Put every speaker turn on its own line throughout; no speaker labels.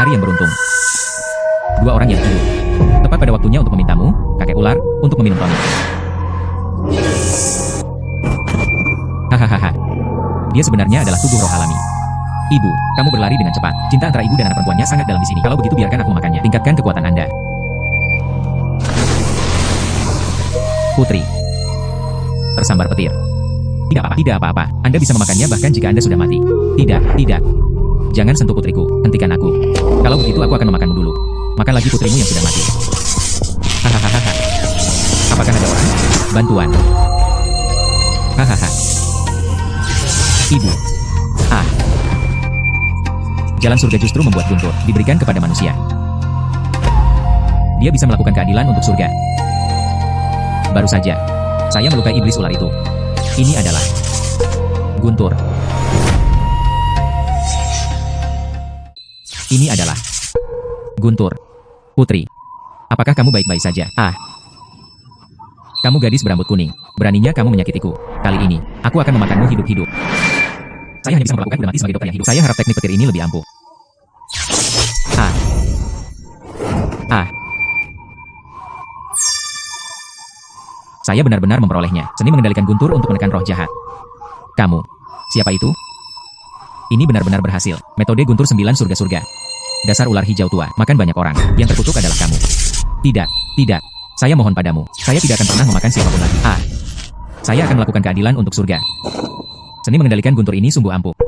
Hari yang beruntung. Dua orang yang hidup. Tepat pada waktunya untuk memintamu, kakek ular, untuk meminum tonic. Hahaha. Dia sebenarnya adalah tubuh roh alami. Ibu, kamu berlari dengan cepat. Cinta antara ibu dan anak perempuannya sangat dalam di sini. Kalau begitu biarkan aku memakannya. Tingkatkan kekuatan Anda. Putri. Tersambar petir. Tidak apa-apa. Anda bisa memakannya bahkan jika Anda sudah mati. Tidak. Jangan sentuh putriku. Hentikan aku. Kalau begitu aku akan memakanmu dulu. Makan lagi putrimu yang sudah mati. Hahaha. Apakah ada orang? Bantuan. Hahaha. Ibu. Jalan surga justru membuat Guntur diberikan kepada manusia. Dia bisa melakukan keadilan untuk surga. Baru saja, saya melukai iblis ular itu. Ini adalah Guntur. Ini adalah Guntur. Putri, apakah kamu baik-baik saja? Kamu gadis berambut kuning. Beraninya kamu menyakitiku. Kali ini, aku akan memakanmu hidup-hidup. Saya hanya bisa melakukan udah mati sebagai dokter yang hidup. Saya harap teknik petir ini lebih ampuh. Saya benar-benar memperolehnya. Seni mengendalikan Guntur untuk menekan roh jahat. Kamu. Siapa itu? Ini benar-benar berhasil. Metode Guntur 9 surga-surga. Dasar ular hijau tua. Makan banyak orang. Yang terkutuk adalah kamu. Tidak. Saya mohon padamu. Saya tidak akan pernah memakan siapapun lagi. Saya akan melakukan keadilan untuk surga. Seni mengendalikan Guntur ini sungguh ampuh.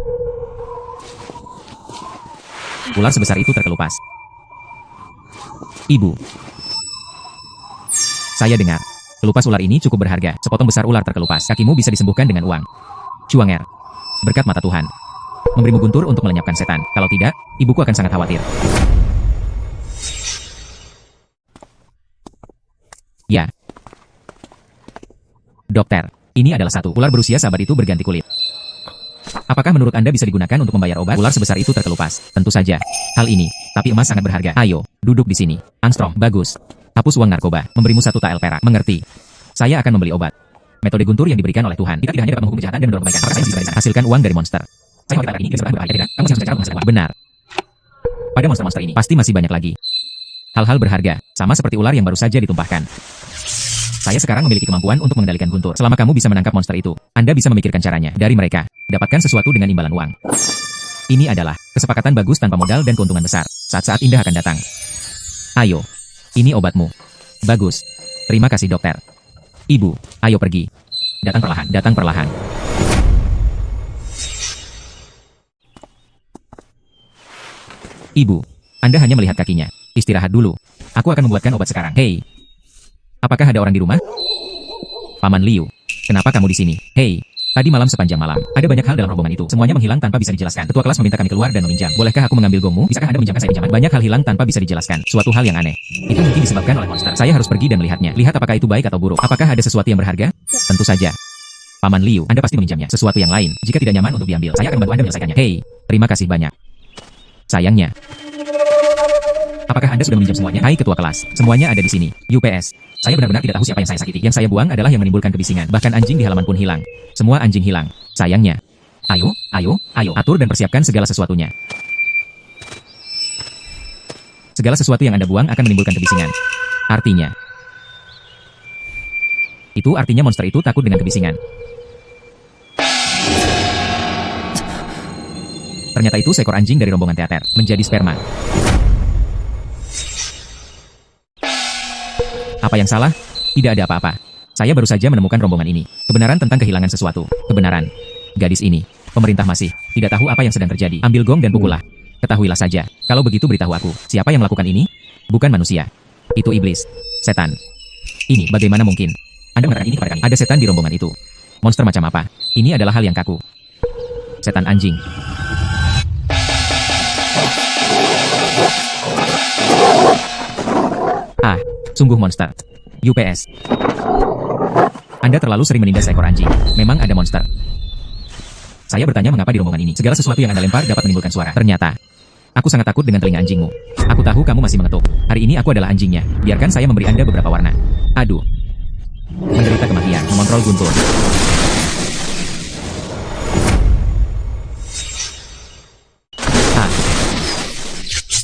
Ular sebesar itu terkelupas. Ibu. Saya dengar. Kelupas ular ini cukup berharga. Sepotong besar ular terkelupas. Kakimu bisa disembuhkan dengan uang. Cuanger. Berkat mata Tuhan. Memberimu Guntur untuk melenyapkan setan. Kalau tidak, ibuku akan sangat khawatir. Ya. Dokter. Ini adalah satu. Ular berusia sahabat itu berganti kulit. Apakah menurut Anda bisa digunakan untuk membayar obat? Ular sebesar itu terkelupas. Tentu saja. Hal ini. Tapi emas sangat berharga. Ayo. Duduk di sini. Armstrong. Bagus. Hapus uang narkoba. Memberimu 1 tael perak. Mengerti. Saya akan membeli obat. Metode Guntur yang diberikan oleh Tuhan. Kita tidak hanya dapat menghukum kejahatan dan mendorong kebaikan. Apakah saya bisa hasilkan uang dari monster? Saya mau ini tidak berbahaya, tidak? Kamu harus cara menghasilkan uang. Benar. Pada monster-monster ini, pasti masih banyak lagi. Hal-hal berharga. Sama seperti ular yang baru saja ditumpahkan. Saya sekarang memiliki kemampuan untuk mengendalikan Guntur. Selama kamu bisa menangkap monster itu, Anda bisa memikirkan caranya. Dari mereka, dapatkan sesuatu dengan imbalan uang. Ini adalah kesepakatan bagus tanpa modal dan keuntungan besar. Saat-saat indah akan datang. Ayo. Ini obatmu. Bagus. Terima kasih dokter. Ibu, ayo pergi. Datang perlahan. Ibu, Anda hanya melihat kakinya. Istirahat dulu. Aku akan membuatkan obat sekarang. Hei. Apakah ada orang di rumah? Paman Liu. Kenapa kamu di sini? Hei. Tadi malam sepanjang malam, ada banyak hal dalam rombongan itu. Semuanya menghilang tanpa bisa dijelaskan. Ketua kelas meminta kami keluar dan meminjam. Bolehkah aku mengambil gongmu? Bisakah Anda meminjamkan saya pinjaman? Banyak hal hilang tanpa bisa dijelaskan. Suatu hal yang aneh. Itu mungkin disebabkan oleh monster. Saya harus pergi dan melihatnya. Lihat apakah itu baik atau buruk. Apakah ada sesuatu yang berharga? Tentu saja. Paman Liu, Anda pasti meminjamnya. Sesuatu yang lain. Jika tidak nyaman untuk diambil, saya akan membantu Anda menyelesaikannya. Hei, terima kasih banyak. Sayangnya. Apakah Anda sudah meminjam semuanya? Hai ketua kelas, semuanya ada di sini. UPS. Saya benar-benar tidak tahu siapa yang saya sakiti. Yang saya buang adalah yang menimbulkan kebisingan. Bahkan anjing di halaman pun hilang. Semua anjing hilang. Sayangnya. Ayo. Atur dan persiapkan segala sesuatunya. Segala sesuatu yang Anda buang akan menimbulkan kebisingan. Artinya. Itu artinya monster itu takut dengan kebisingan. Ternyata itu seekor anjing dari rombongan teater. Menjadi sperma. Apa yang salah? Tidak ada apa-apa. Saya baru saja menemukan rombongan ini. Kebenaran tentang kehilangan sesuatu. Kebenaran. Gadis ini. Pemerintah masih tidak tahu apa yang sedang terjadi. Ambil gong dan pukullah. Ketahuilah saja. Kalau begitu beritahu aku. Siapa yang melakukan ini? Bukan manusia. Itu iblis. Setan. Ini bagaimana mungkin? Anda mengatakan ini kepada kami. Ada setan di rombongan itu. Monster macam apa? Ini adalah hal yang kaku. Setan anjing. Sungguh monster. UPS. Anda terlalu sering menindas seekor anjing. Memang ada monster. Saya bertanya mengapa di rombongan ini. Segala sesuatu yang Anda lempar dapat menimbulkan suara. Ternyata. Aku sangat takut dengan telinga anjingmu. Aku tahu kamu masih mengetuk. Hari ini aku adalah anjingnya. Biarkan saya memberi Anda beberapa warna. Aduh. Menderita kematian. Mengontrol Guntur.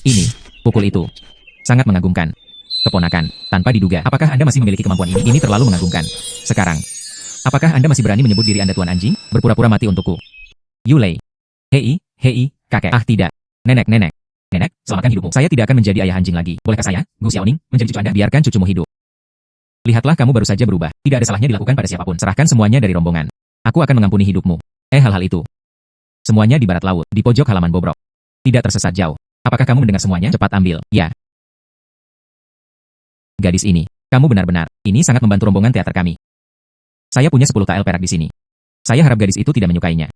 Ini, pukul itu. Sangat mengagumkan. Keponakan, tanpa diduga, apakah Anda masih memiliki kemampuan ini? Ini terlalu mengagumkan. Sekarang, apakah Anda masih berani menyebut diri Anda Tuan Anjing? Berpura-pura mati untukku. Yulei. Hei, kakek. Ah tidak. Nenek. Nenek, selamatkan hidupmu. Saya tidak akan menjadi ayah anjing lagi. Bolehkah saya, Gu Xiaoning, menjadi cucu Anda? Biarkan cucumu hidup. Lihatlah kamu baru saja berubah. Tidak ada salahnya dilakukan pada siapapun. Serahkan semuanya dari rombongan. Aku akan mengampuni hidupmu. Hal-hal itu. Semuanya di barat laut, di pojok halaman bobrok. Tidak tersesat jauh. Apakah kamu mendengar semuanya? Cepat ambil. Ya. Gadis ini, kamu benar-benar, ini sangat membantu rombongan teater kami. Saya punya 10 tael perak di sini. Saya harap gadis itu tidak menyukainya.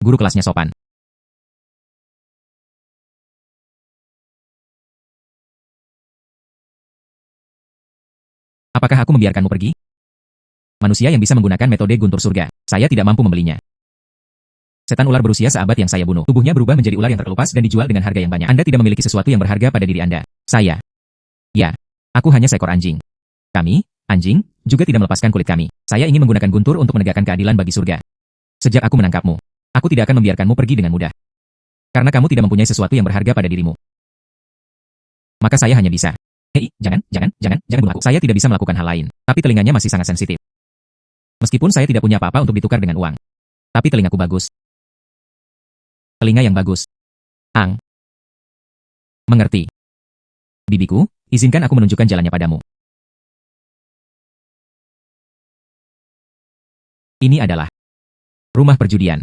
Guru kelasnya sopan. Apakah aku membiarkanmu pergi? Manusia yang bisa menggunakan metode guntur surga. Saya tidak mampu membelinya. Setan ular berusia seabad yang saya bunuh. Tubuhnya berubah menjadi ular yang terkelupas dan dijual dengan harga yang banyak. Anda tidak memiliki sesuatu yang berharga pada diri Anda. Saya. Ya. Aku hanya seekor anjing. Kami, anjing, juga tidak melepaskan kulit kami. Saya ingin menggunakan guntur untuk menegakkan keadilan bagi surga. Sejak aku menangkapmu, aku tidak akan membiarkanmu pergi dengan mudah. Karena kamu tidak mempunyai sesuatu yang berharga pada dirimu. Maka saya hanya bisa. Hei, jangan bunuh aku. Saya tidak bisa melakukan hal lain, tapi telinganya masih sangat sensitif. Meskipun saya tidak punya apa-apa untuk ditukar dengan uang. Tapi telingaku bagus. Telinga yang bagus. Ang. Mengerti. Bibiku, izinkan aku menunjukkan jalannya padamu. Ini adalah rumah perjudian.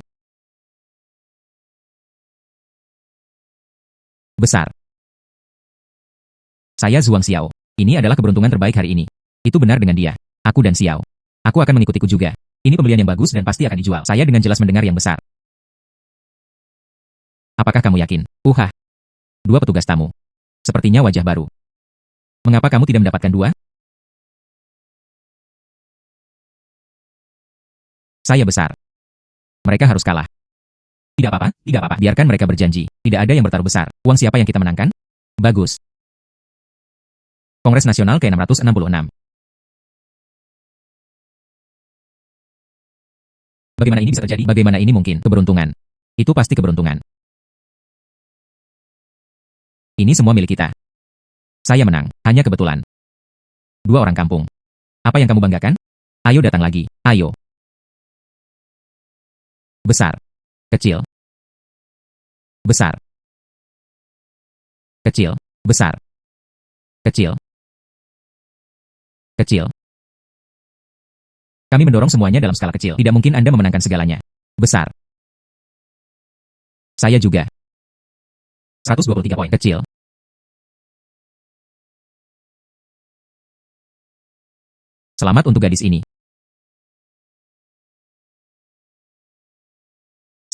Besar. Saya Zhuang Xiao. Ini adalah keberuntungan terbaik hari ini. Itu benar dengan dia. Aku dan Xiao. Aku akan mengikutiku juga. Ini pembelian yang bagus dan pasti akan dijual. Saya dengan jelas mendengar yang besar. Apakah kamu yakin? Dua petugas tamu. Sepertinya wajah baru. Mengapa kamu tidak mendapatkan dua? Saya besar. Mereka harus kalah. Tidak apa-apa. Biarkan mereka berjanji. Tidak ada yang bertaruh besar. Uang siapa yang kita menangkan? Bagus. Kongres Nasional ke-666. Bagaimana ini bisa terjadi? Bagaimana ini mungkin? Keberuntungan. Itu pasti keberuntungan. Ini semua milik kita. Saya menang. Hanya kebetulan. Dua orang kampung. Apa yang kamu banggakan? Ayo datang lagi. Ayo. Besar. Kecil. Besar. Kecil. Besar. Kecil. Kecil. Kami mendorong semuanya dalam skala kecil. Tidak mungkin Anda memenangkan segalanya. Besar. Saya juga. 123 poin. Kecil. Selamat untuk gadis ini.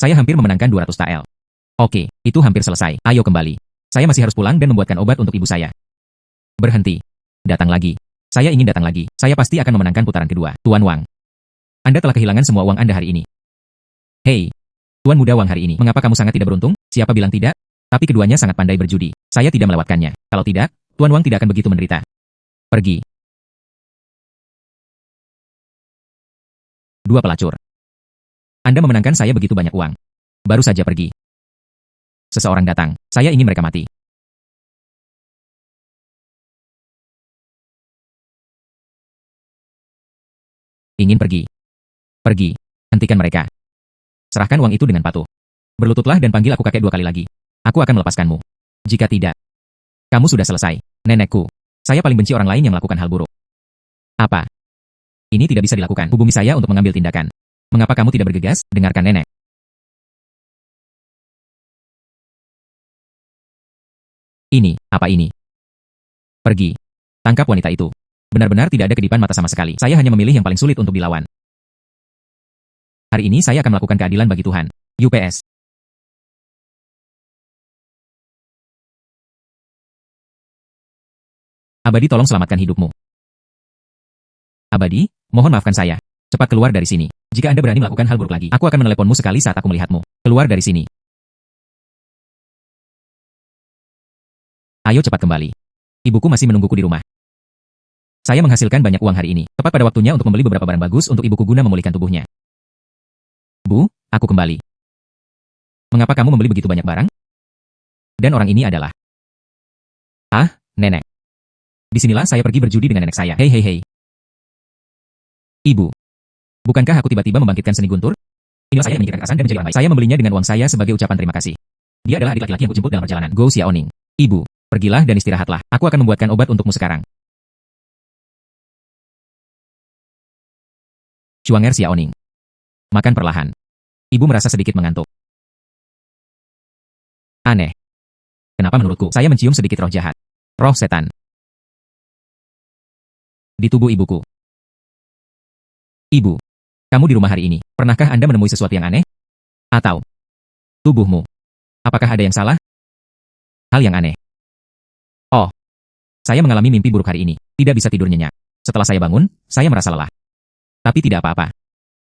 Saya hampir memenangkan 200 tael. Oke, itu hampir selesai. Ayo kembali. Saya masih harus pulang dan membuatkan obat untuk ibu saya. Berhenti. Datang lagi. Saya ingin datang lagi. Saya pasti akan memenangkan putaran kedua. Tuan Wang. Anda telah kehilangan semua uang Anda hari ini. Hei, Tuan Muda Wang hari ini. Mengapa kamu sangat tidak beruntung? Siapa bilang tidak? Tapi keduanya sangat pandai berjudi. Saya tidak melewatkannya. Kalau tidak, Tuan Wang tidak akan begitu menderita. Pergi. Dua pelacur. Anda memenangkan saya begitu banyak uang. Baru saja pergi. Seseorang datang. Saya ingin mereka mati. Ingin pergi. Pergi. Hentikan mereka. Serahkan uang itu dengan patuh. Berlututlah dan panggil aku kakek 2 kali lagi. Aku akan melepaskanmu. Jika tidak, kamu sudah selesai. Nenekku. Saya paling benci orang lain yang melakukan hal buruk. Apa? Ini tidak bisa dilakukan. Hubungi saya untuk mengambil tindakan. Mengapa kamu tidak bergegas? Dengarkan nenek. Ini, apa ini? Pergi. Tangkap wanita itu. Benar-benar tidak ada kedipan mata sama sekali. Saya hanya memilih yang paling sulit untuk dilawan. Hari ini saya akan melakukan keadilan bagi Tuhan. UPS. Abadi, tolong selamatkan hidupmu. Abadi, mohon maafkan saya. Cepat keluar dari sini. Jika Anda berani melakukan hal buruk lagi, aku akan meneleponmu sekali saat aku melihatmu. Keluar dari sini. Ayo cepat kembali. Ibuku masih menungguku di rumah. Saya menghasilkan banyak uang hari ini. Tepat pada waktunya untuk membeli beberapa barang bagus untuk ibuku guna memulihkan tubuhnya. Bu, aku kembali. Mengapa kamu membeli begitu banyak barang? Dan orang ini adalah... Ah, nenek. Disinilah saya pergi berjudi dengan nenek saya. Hei hei hei. Ibu. Bukankah aku tiba-tiba membangkitkan seni guntur? Inilah saya yang menyingkirkan kekerasan dan menjadi orang baik. Saya membelinya dengan uang saya sebagai ucapan terima kasih. Dia adalah adik laki-laki yang kujemput dalam perjalanan. Go Xiaoning. Ibu, pergilah dan istirahatlah. Aku akan membuatkan obat untukmu sekarang. Chuanger Xiaoning. Makan perlahan. Ibu merasa sedikit mengantuk. Aneh. Kenapa menurutku, saya mencium sedikit roh jahat. Roh setan. Di tubuh ibuku. Ibu, kamu di rumah hari ini. Pernahkah Anda menemui sesuatu yang aneh? Atau tubuhmu? Apakah ada yang salah? Hal yang aneh. Oh, saya mengalami mimpi buruk hari ini. Tidak bisa tidur nyenyak. Setelah saya bangun, saya merasa lelah. Tapi tidak apa-apa.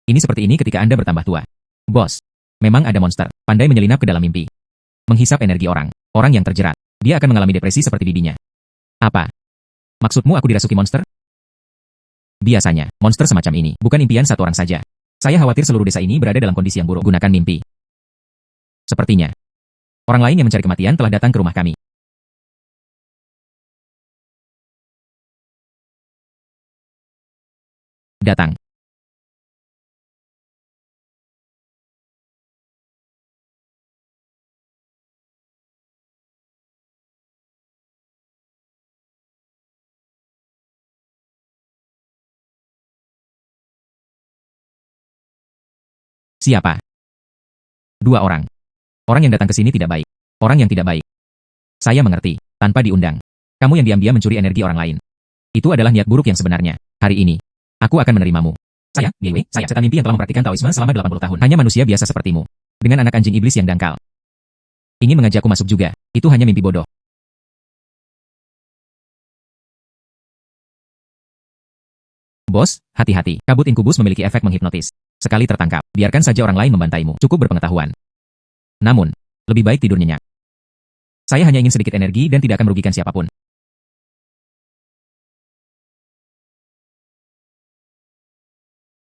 Ini seperti ini ketika Anda bertambah tua. Bos, memang ada monster, pandai menyelinap ke dalam mimpi. Menghisap energi orang yang terjerat. Dia akan mengalami depresi seperti bibinya. Apa? Maksudmu aku dirasuki monster? Biasanya, monster semacam ini bukan impian satu orang saja. Saya khawatir seluruh desa ini berada dalam kondisi yang buruk. Gunakan mimpi. Sepertinya, orang lain yang mencari kematian telah datang ke rumah kami. Datang. Siapa? Dua orang. Orang yang datang ke sini tidak baik. Orang yang tidak baik. Saya mengerti, tanpa diundang. Kamu yang diam-diam mencuri energi orang lain. Itu adalah niat buruk yang sebenarnya. Hari ini, aku akan menerimamu. Saya, Dewi, saya setan mimpi yang telah mempraktikkan Taoisme selama 80 tahun. Hanya manusia biasa sepertimu. Dengan anak anjing iblis yang dangkal. Ingin mengajakku masuk juga. Itu hanya mimpi bodoh. Bos, hati-hati. Kabut inkubus memiliki efek menghipnotis. Sekali tertangkap, biarkan saja orang lain membantaimu. Cukup berpengetahuan. Namun, lebih baik tidur nyenyak. Saya hanya ingin sedikit energi dan tidak akan merugikan siapapun.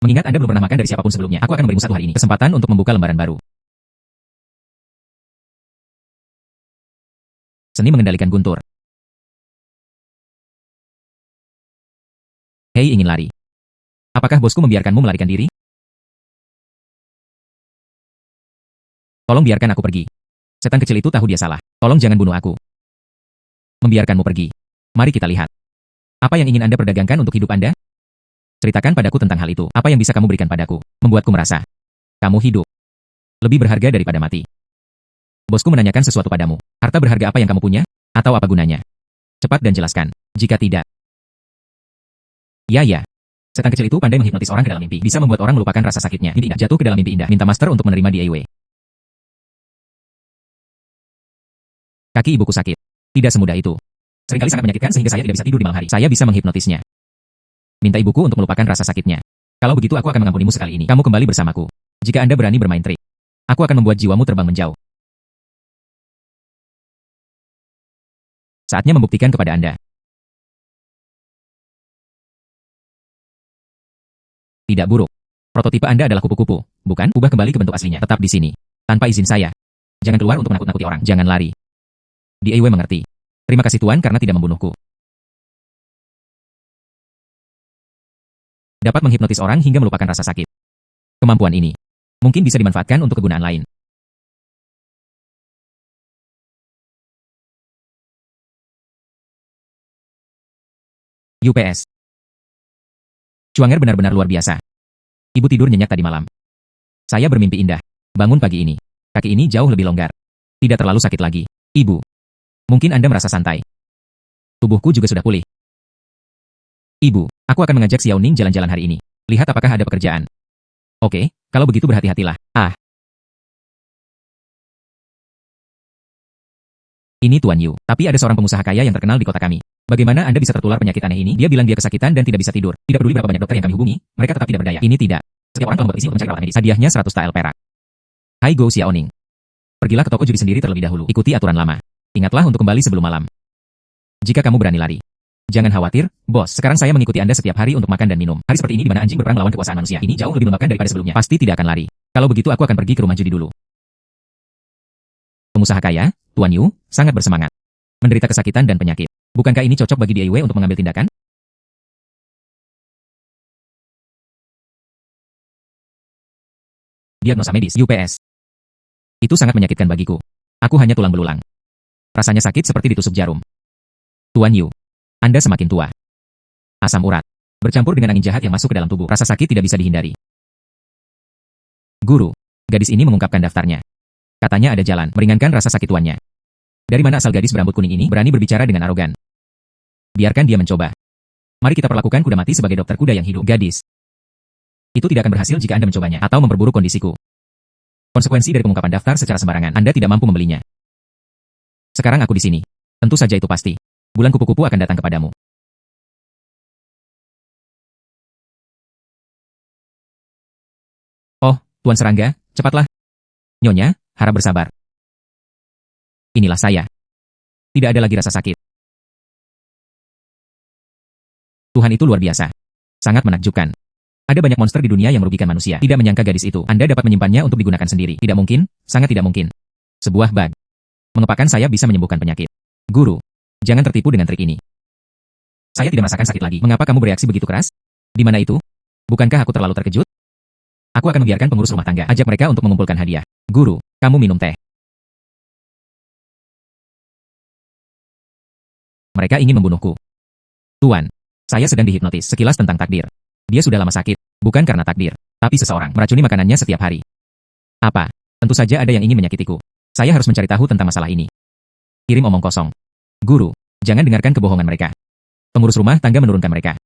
Mengingat Anda belum pernah makan dari siapapun sebelumnya, aku akan memberimu satu hari ini kesempatan untuk membuka lembaran baru. Seni mengendalikan guntur. Hei ingin lari. Apakah bosku membiarkanmu melarikan diri? Tolong biarkan aku pergi. Setan kecil itu tahu dia salah. Tolong jangan bunuh aku. Membiarkanmu pergi. Mari kita lihat. Apa yang ingin Anda perdagangkan untuk hidup Anda? Ceritakan padaku tentang hal itu. Apa yang bisa kamu berikan padaku? Membuatku merasa kamu hidup lebih berharga daripada mati. Bosku menanyakan sesuatu padamu. Harta berharga apa yang kamu punya? Atau apa gunanya? Cepat dan jelaskan. Jika tidak. Ya. Setan kecil itu pandai menghipnotis orang ke dalam mimpi. Bisa membuat orang melupakan rasa sakitnya. Mimpi indah. Jatuh ke dalam mimpi indah. Minta master untuk menerima DIY. Kaki ibuku sakit. Tidak semudah itu. Seringkali sangat menyakitkan sehingga saya tidak bisa tidur di malam hari. Saya bisa menghipnotisnya. Minta ibuku untuk melupakan rasa sakitnya. Kalau begitu aku akan mengampunimu sekali ini. Kamu kembali bersamaku. Jika Anda berani bermain trik, aku akan membuat jiwamu terbang menjauh. Saatnya membuktikan kepada Anda. Tidak buruk. Prototipe Anda adalah kupu-kupu, bukan? Ubah kembali ke bentuk aslinya. Tetap di sini. Tanpa izin saya. Jangan keluar untuk menakut-nakuti orang. Jangan lari. DIY mengerti. Terima kasih Tuan karena tidak membunuhku. Dapat menghipnotis orang hingga melupakan rasa sakit. Kemampuan ini mungkin bisa dimanfaatkan untuk kegunaan lain. UPS. Chuanger benar-benar luar biasa. Ibu tidur nyenyak tadi malam. Saya bermimpi indah. Bangun pagi ini. Kaki ini jauh lebih longgar. Tidak terlalu sakit lagi. Ibu. Mungkin Anda merasa santai. Tubuhku juga sudah pulih. Ibu, aku akan mengajak Xiaoning jalan-jalan hari ini. Lihat apakah ada pekerjaan. Oke, kalau begitu berhati-hatilah. Ini Tuan Yu, tapi ada seorang pengusaha kaya yang terkenal di kota kami. Bagaimana Anda bisa tertular penyakit aneh ini? Dia bilang dia kesakitan dan tidak bisa tidur. Tidak peduli berapa banyak dokter yang kami hubungi, mereka tetap tidak berdaya. Ini tidak. Setiap orang telah membuat isi untuk mencari perawatan medis. Hadiahnya 100 tael perak. Hai Go Xiaoning. Pergilah ke toko judi sendiri terlebih dahulu. Ikuti aturan lama. Ingatlah untuk kembali sebelum malam. Jika kamu berani lari. Jangan khawatir, bos. Sekarang saya mengikuti Anda setiap hari untuk makan dan minum. Hari seperti ini di mana anjing berperang melawan kekuasaan manusia. Ini jauh lebih melelahkan daripada sebelumnya. Pasti tidak akan lari. Kalau begitu aku akan pergi ke rumah judi dulu. Pengusaha kaya, Tuan Yu, sangat bersemangat. Menderita kesakitan dan penyakit. Bukankah ini cocok bagi DIY untuk mengambil tindakan? Diagnosa medis, UPS. Itu sangat menyakitkan bagiku. Aku hanya tulang belulang. Rasanya sakit seperti ditusuk jarum. Tuan Yu, Anda semakin tua. Asam urat. Bercampur dengan angin jahat yang masuk ke dalam tubuh. Rasa sakit tidak bisa dihindari. Guru, gadis ini mengungkapkan daftarnya. Katanya ada jalan meringankan rasa sakit tuannya. Dari mana asal gadis berambut kuning ini berani berbicara dengan arogan? Biarkan dia mencoba. Mari kita perlakukan kuda mati sebagai dokter kuda yang hidup. Gadis. Itu tidak akan berhasil jika Anda mencobanya atau memperburuk kondisiku. Konsekuensi dari pengungkapan daftar secara sembarangan, Anda tidak mampu membelinya. Sekarang aku di sini. Tentu saja itu pasti. Bulan kupu-kupu akan datang kepadamu. Oh, Tuan Serangga, cepatlah. Nyonya, harap bersabar. Inilah saya. Tidak ada lagi rasa sakit. Tuhan itu luar biasa. Sangat menakjubkan. Ada banyak monster di dunia yang merugikan manusia. Tidak menyangka gadis itu. Anda dapat menyimpannya untuk digunakan sendiri. Tidak mungkin, sangat tidak mungkin. Sebuah bug. Mengepakan saya bisa menyembuhkan penyakit. Guru, jangan tertipu dengan trik ini. Saya tidak merasakan sakit lagi. Mengapa kamu bereaksi begitu keras? Di mana itu? Bukankah aku terlalu terkejut? Aku akan membiarkan pengurus rumah tangga. Ajak mereka untuk mengumpulkan hadiah. Guru, kamu minum teh. Mereka ingin membunuhku. Tuan, saya sedang dihipnotis sekilas tentang takdir. Dia sudah lama sakit, bukan karena takdir, tapi seseorang meracuni makanannya setiap hari. Apa? Tentu saja ada yang ingin menyakitiku. Saya harus mencari tahu tentang masalah ini. Kirim omong kosong. Guru, jangan dengarkan kebohongan mereka. Pengurus rumah tangga menurunkan mereka.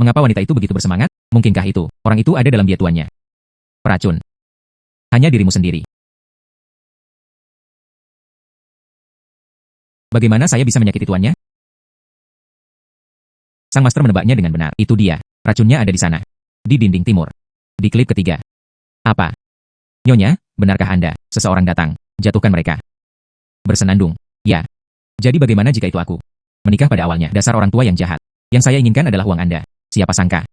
Mengapa wanita itu begitu bersemangat? Mungkinkah orang itu ada dalam dia tuannya? Peracun. Hanya dirimu sendiri. Bagaimana saya bisa menyakiti tuannya? Sang master menebaknya dengan benar. Itu dia. Racunnya ada di sana. Di dinding timur. Di klip ketiga. Apa? Nyonya, benarkah Anda? Seseorang datang. Jatuhkan mereka. Bersenandung. Ya. Jadi bagaimana jika itu aku? Menikah pada awalnya. Dasar orang tua yang jahat. Yang saya inginkan adalah uang Anda. Siapa sangka?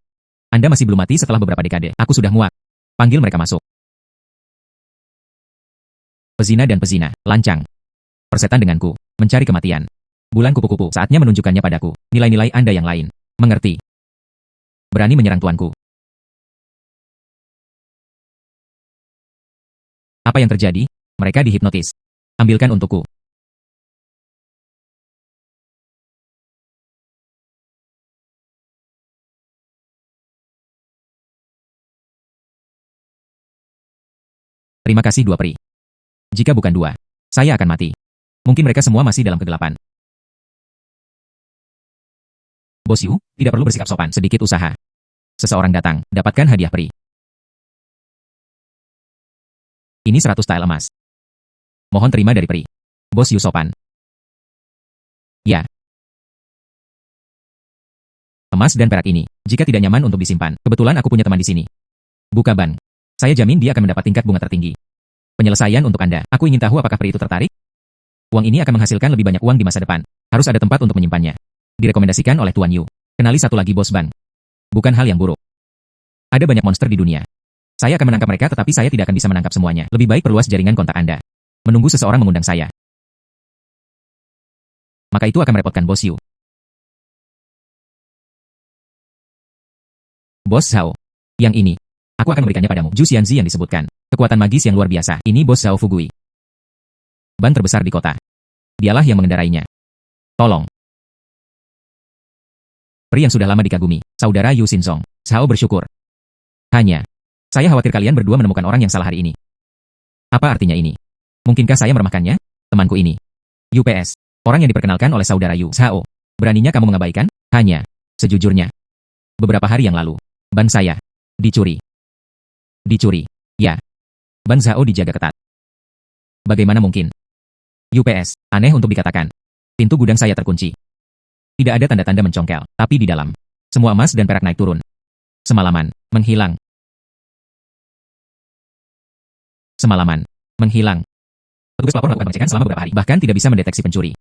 Anda masih belum mati setelah beberapa dekade. Aku sudah muak. Panggil mereka masuk. Pezina dan pezina. Lancang. Persetan denganku. Mencari kematian. Bulan kupu-kupu. Saatnya menunjukkannya padaku. Nilai-nilai Anda yang lain. Mengerti? Berani menyerang tuanku. Apa yang terjadi? Mereka dihipnotis. Ambilkan untukku. Terima kasih dua peri. Jika bukan dua, saya akan mati. Mungkin mereka semua masih dalam kegelapan. Bos Yu, tidak perlu bersikap sopan. Sedikit usaha. Seseorang datang, dapatkan hadiah peri. Ini 100 tael emas. Mohon terima dari peri. Bos Yu sopan. Ya. Emas dan perak ini, jika tidak nyaman untuk disimpan, kebetulan aku punya teman di sini. Buka ban. Saya jamin dia akan mendapat tingkat bunga tertinggi. Penyelesaian untuk Anda. Aku ingin tahu apakah peri itu tertarik? Uang ini akan menghasilkan lebih banyak uang di masa depan. Harus ada tempat untuk menyimpannya. Direkomendasikan oleh Tuan Yu. Kenali satu lagi bos bank. Bukan hal yang buruk. Ada banyak monster di dunia. Saya akan menangkap mereka tetapi saya tidak akan bisa menangkap semuanya. Lebih baik perluas jaringan kontak Anda. Menunggu seseorang mengundang saya. Maka itu akan merepotkan Bos Yu. Bos Zhao. Yang ini. Aku akan memberikannya padamu. Ju Xianzi yang disebutkan. Kekuatan magis yang luar biasa. Ini Bos Zhao Fugui. Ban terbesar di kota. Dialah yang mengendarainya. Tolong. Peri yang sudah lama dikagumi, saudara Yu Xinzong. Zhao bersyukur. Hanya, saya khawatir kalian berdua menemukan orang yang salah hari ini. Apa artinya ini? Mungkinkah saya meremehkannya? Temanku ini. UPS. Orang yang diperkenalkan oleh saudara Yu Zhao. Beraninya kamu mengabaikan? Hanya, sejujurnya. Beberapa hari yang lalu, ban saya dicuri. Dicuri. Ya. Ban Zhao dijaga ketat. Bagaimana mungkin? UPS. Aneh untuk dikatakan. Pintu gudang saya terkunci. Tidak ada tanda-tanda mencongkel, tapi di dalam, semua emas dan perak naik turun. Semalaman, menghilang. Semalaman, menghilang. Petugas pelapor melakukan pengecekan selama beberapa hari, bahkan tidak bisa mendeteksi pencuri.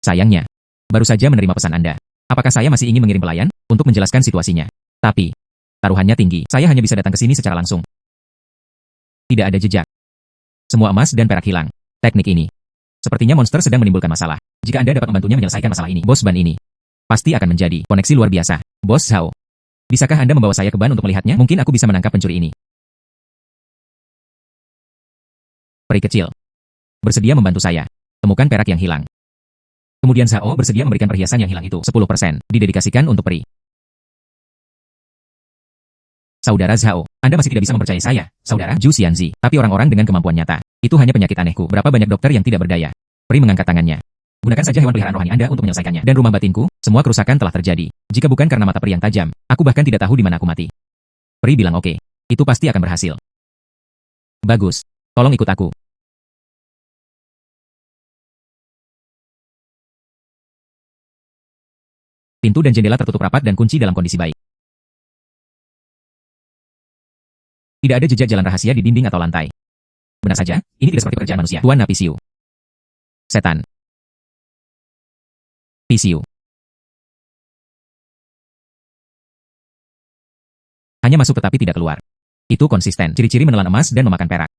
Sayangnya, baru saja menerima pesan Anda. Apakah saya masih ingin mengirim pelayan untuk menjelaskan situasinya? Tapi, taruhannya tinggi. Saya hanya bisa datang ke sini secara langsung. Tidak ada jejak. Semua emas dan perak hilang. Teknik ini. Sepertinya monster sedang menimbulkan masalah. Jika Anda dapat membantunya menyelesaikan masalah ini, bos ban ini pasti akan menjadi koneksi luar biasa. Bos Zhao, bisakah Anda membawa saya ke ban untuk melihatnya? Mungkin aku bisa menangkap pencuri ini. Peri kecil. Bersedia membantu saya. Temukan perak yang hilang. Kemudian Zhao bersedia memberikan perhiasan yang hilang itu 10%, didedikasikan untuk peri. Saudara Zhao, Anda masih tidak bisa mempercayai saya, saudara Zhu Xianzi. Tapi orang-orang dengan kemampuan nyata, itu hanya penyakit anehku. Berapa banyak dokter yang tidak berdaya? Peri mengangkat tangannya. Gunakan saja hewan peliharaan rohani Anda untuk menyelesaikannya. Dan rumah batinku, semua kerusakan telah terjadi. Jika bukan karena mata peri yang tajam, aku bahkan tidak tahu di mana aku mati. Peri bilang oke. Itu pasti akan berhasil. Bagus. Tolong ikut aku. Pintu dan jendela tertutup rapat dan kunci dalam kondisi baik. Tidak ada jejak jalan rahasia di dinding atau lantai. Benar saja, ini tidak seperti pekerjaan manusia. Tuan Napisiu. Setan. Pisiu. Hanya masuk tetapi tidak keluar. Itu konsisten. Ciri-ciri menelan emas dan memakan perak.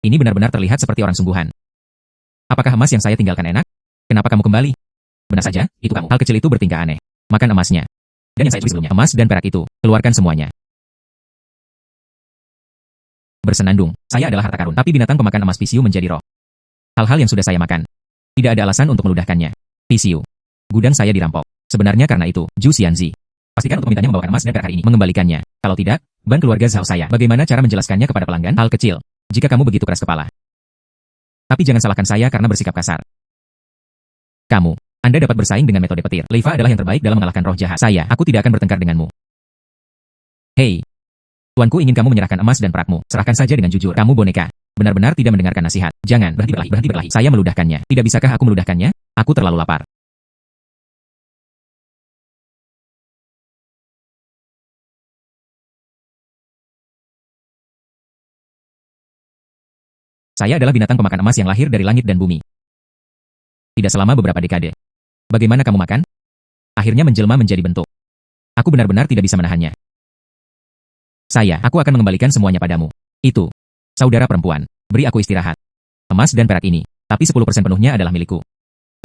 Ini benar-benar terlihat seperti orang sungguhan. Apakah emas yang saya tinggalkan enak? Kenapa kamu kembali? Benar saja, itu kamu. Hal kecil itu bertingkah aneh. Makan emasnya. Dan yang saya curi sebelumnya, emas dan perak itu, keluarkan semuanya. Bersenandung, saya adalah harta karun, tapi binatang pemakan emas Pisiu menjadi roh. Hal-hal yang sudah saya makan. Tidak ada alasan untuk meludahkannya. Pisiu. Gudang saya dirampok. Sebenarnya karena itu, Zhu Xianzi. Pastikan untuk memintanya membawakan emas dan perak hari ini, mengembalikannya. Kalau tidak, ban keluarga Zhao saya. Bagaimana cara menjelaskannya kepada pelanggan? Hal kecil. Jika kamu begitu keras kepala. Tapi jangan salahkan saya karena bersikap kasar. Kamu, Anda dapat bersaing dengan metode petir. Leiva adalah yang terbaik dalam mengalahkan roh jahat. Aku tidak akan bertengkar denganmu. Hei, tuanku ingin kamu menyerahkan emas dan perakmu. Serahkan saja dengan jujur. Kamu boneka. Benar-benar tidak mendengarkan nasihat. Jangan, berhenti berkelahi. Saya meludahkannya. Tidak bisakah aku meludahkannya? Aku terlalu lapar. Saya adalah binatang pemakan emas yang lahir dari langit dan bumi. Tidak selama beberapa dekade. Bagaimana kamu makan? Akhirnya menjelma menjadi bentuk. Aku benar-benar tidak bisa menahannya. Aku akan mengembalikan semuanya padamu. Itu. Saudara perempuan, beri aku istirahat. Emas dan perak ini, tapi 10% penuhnya adalah milikku.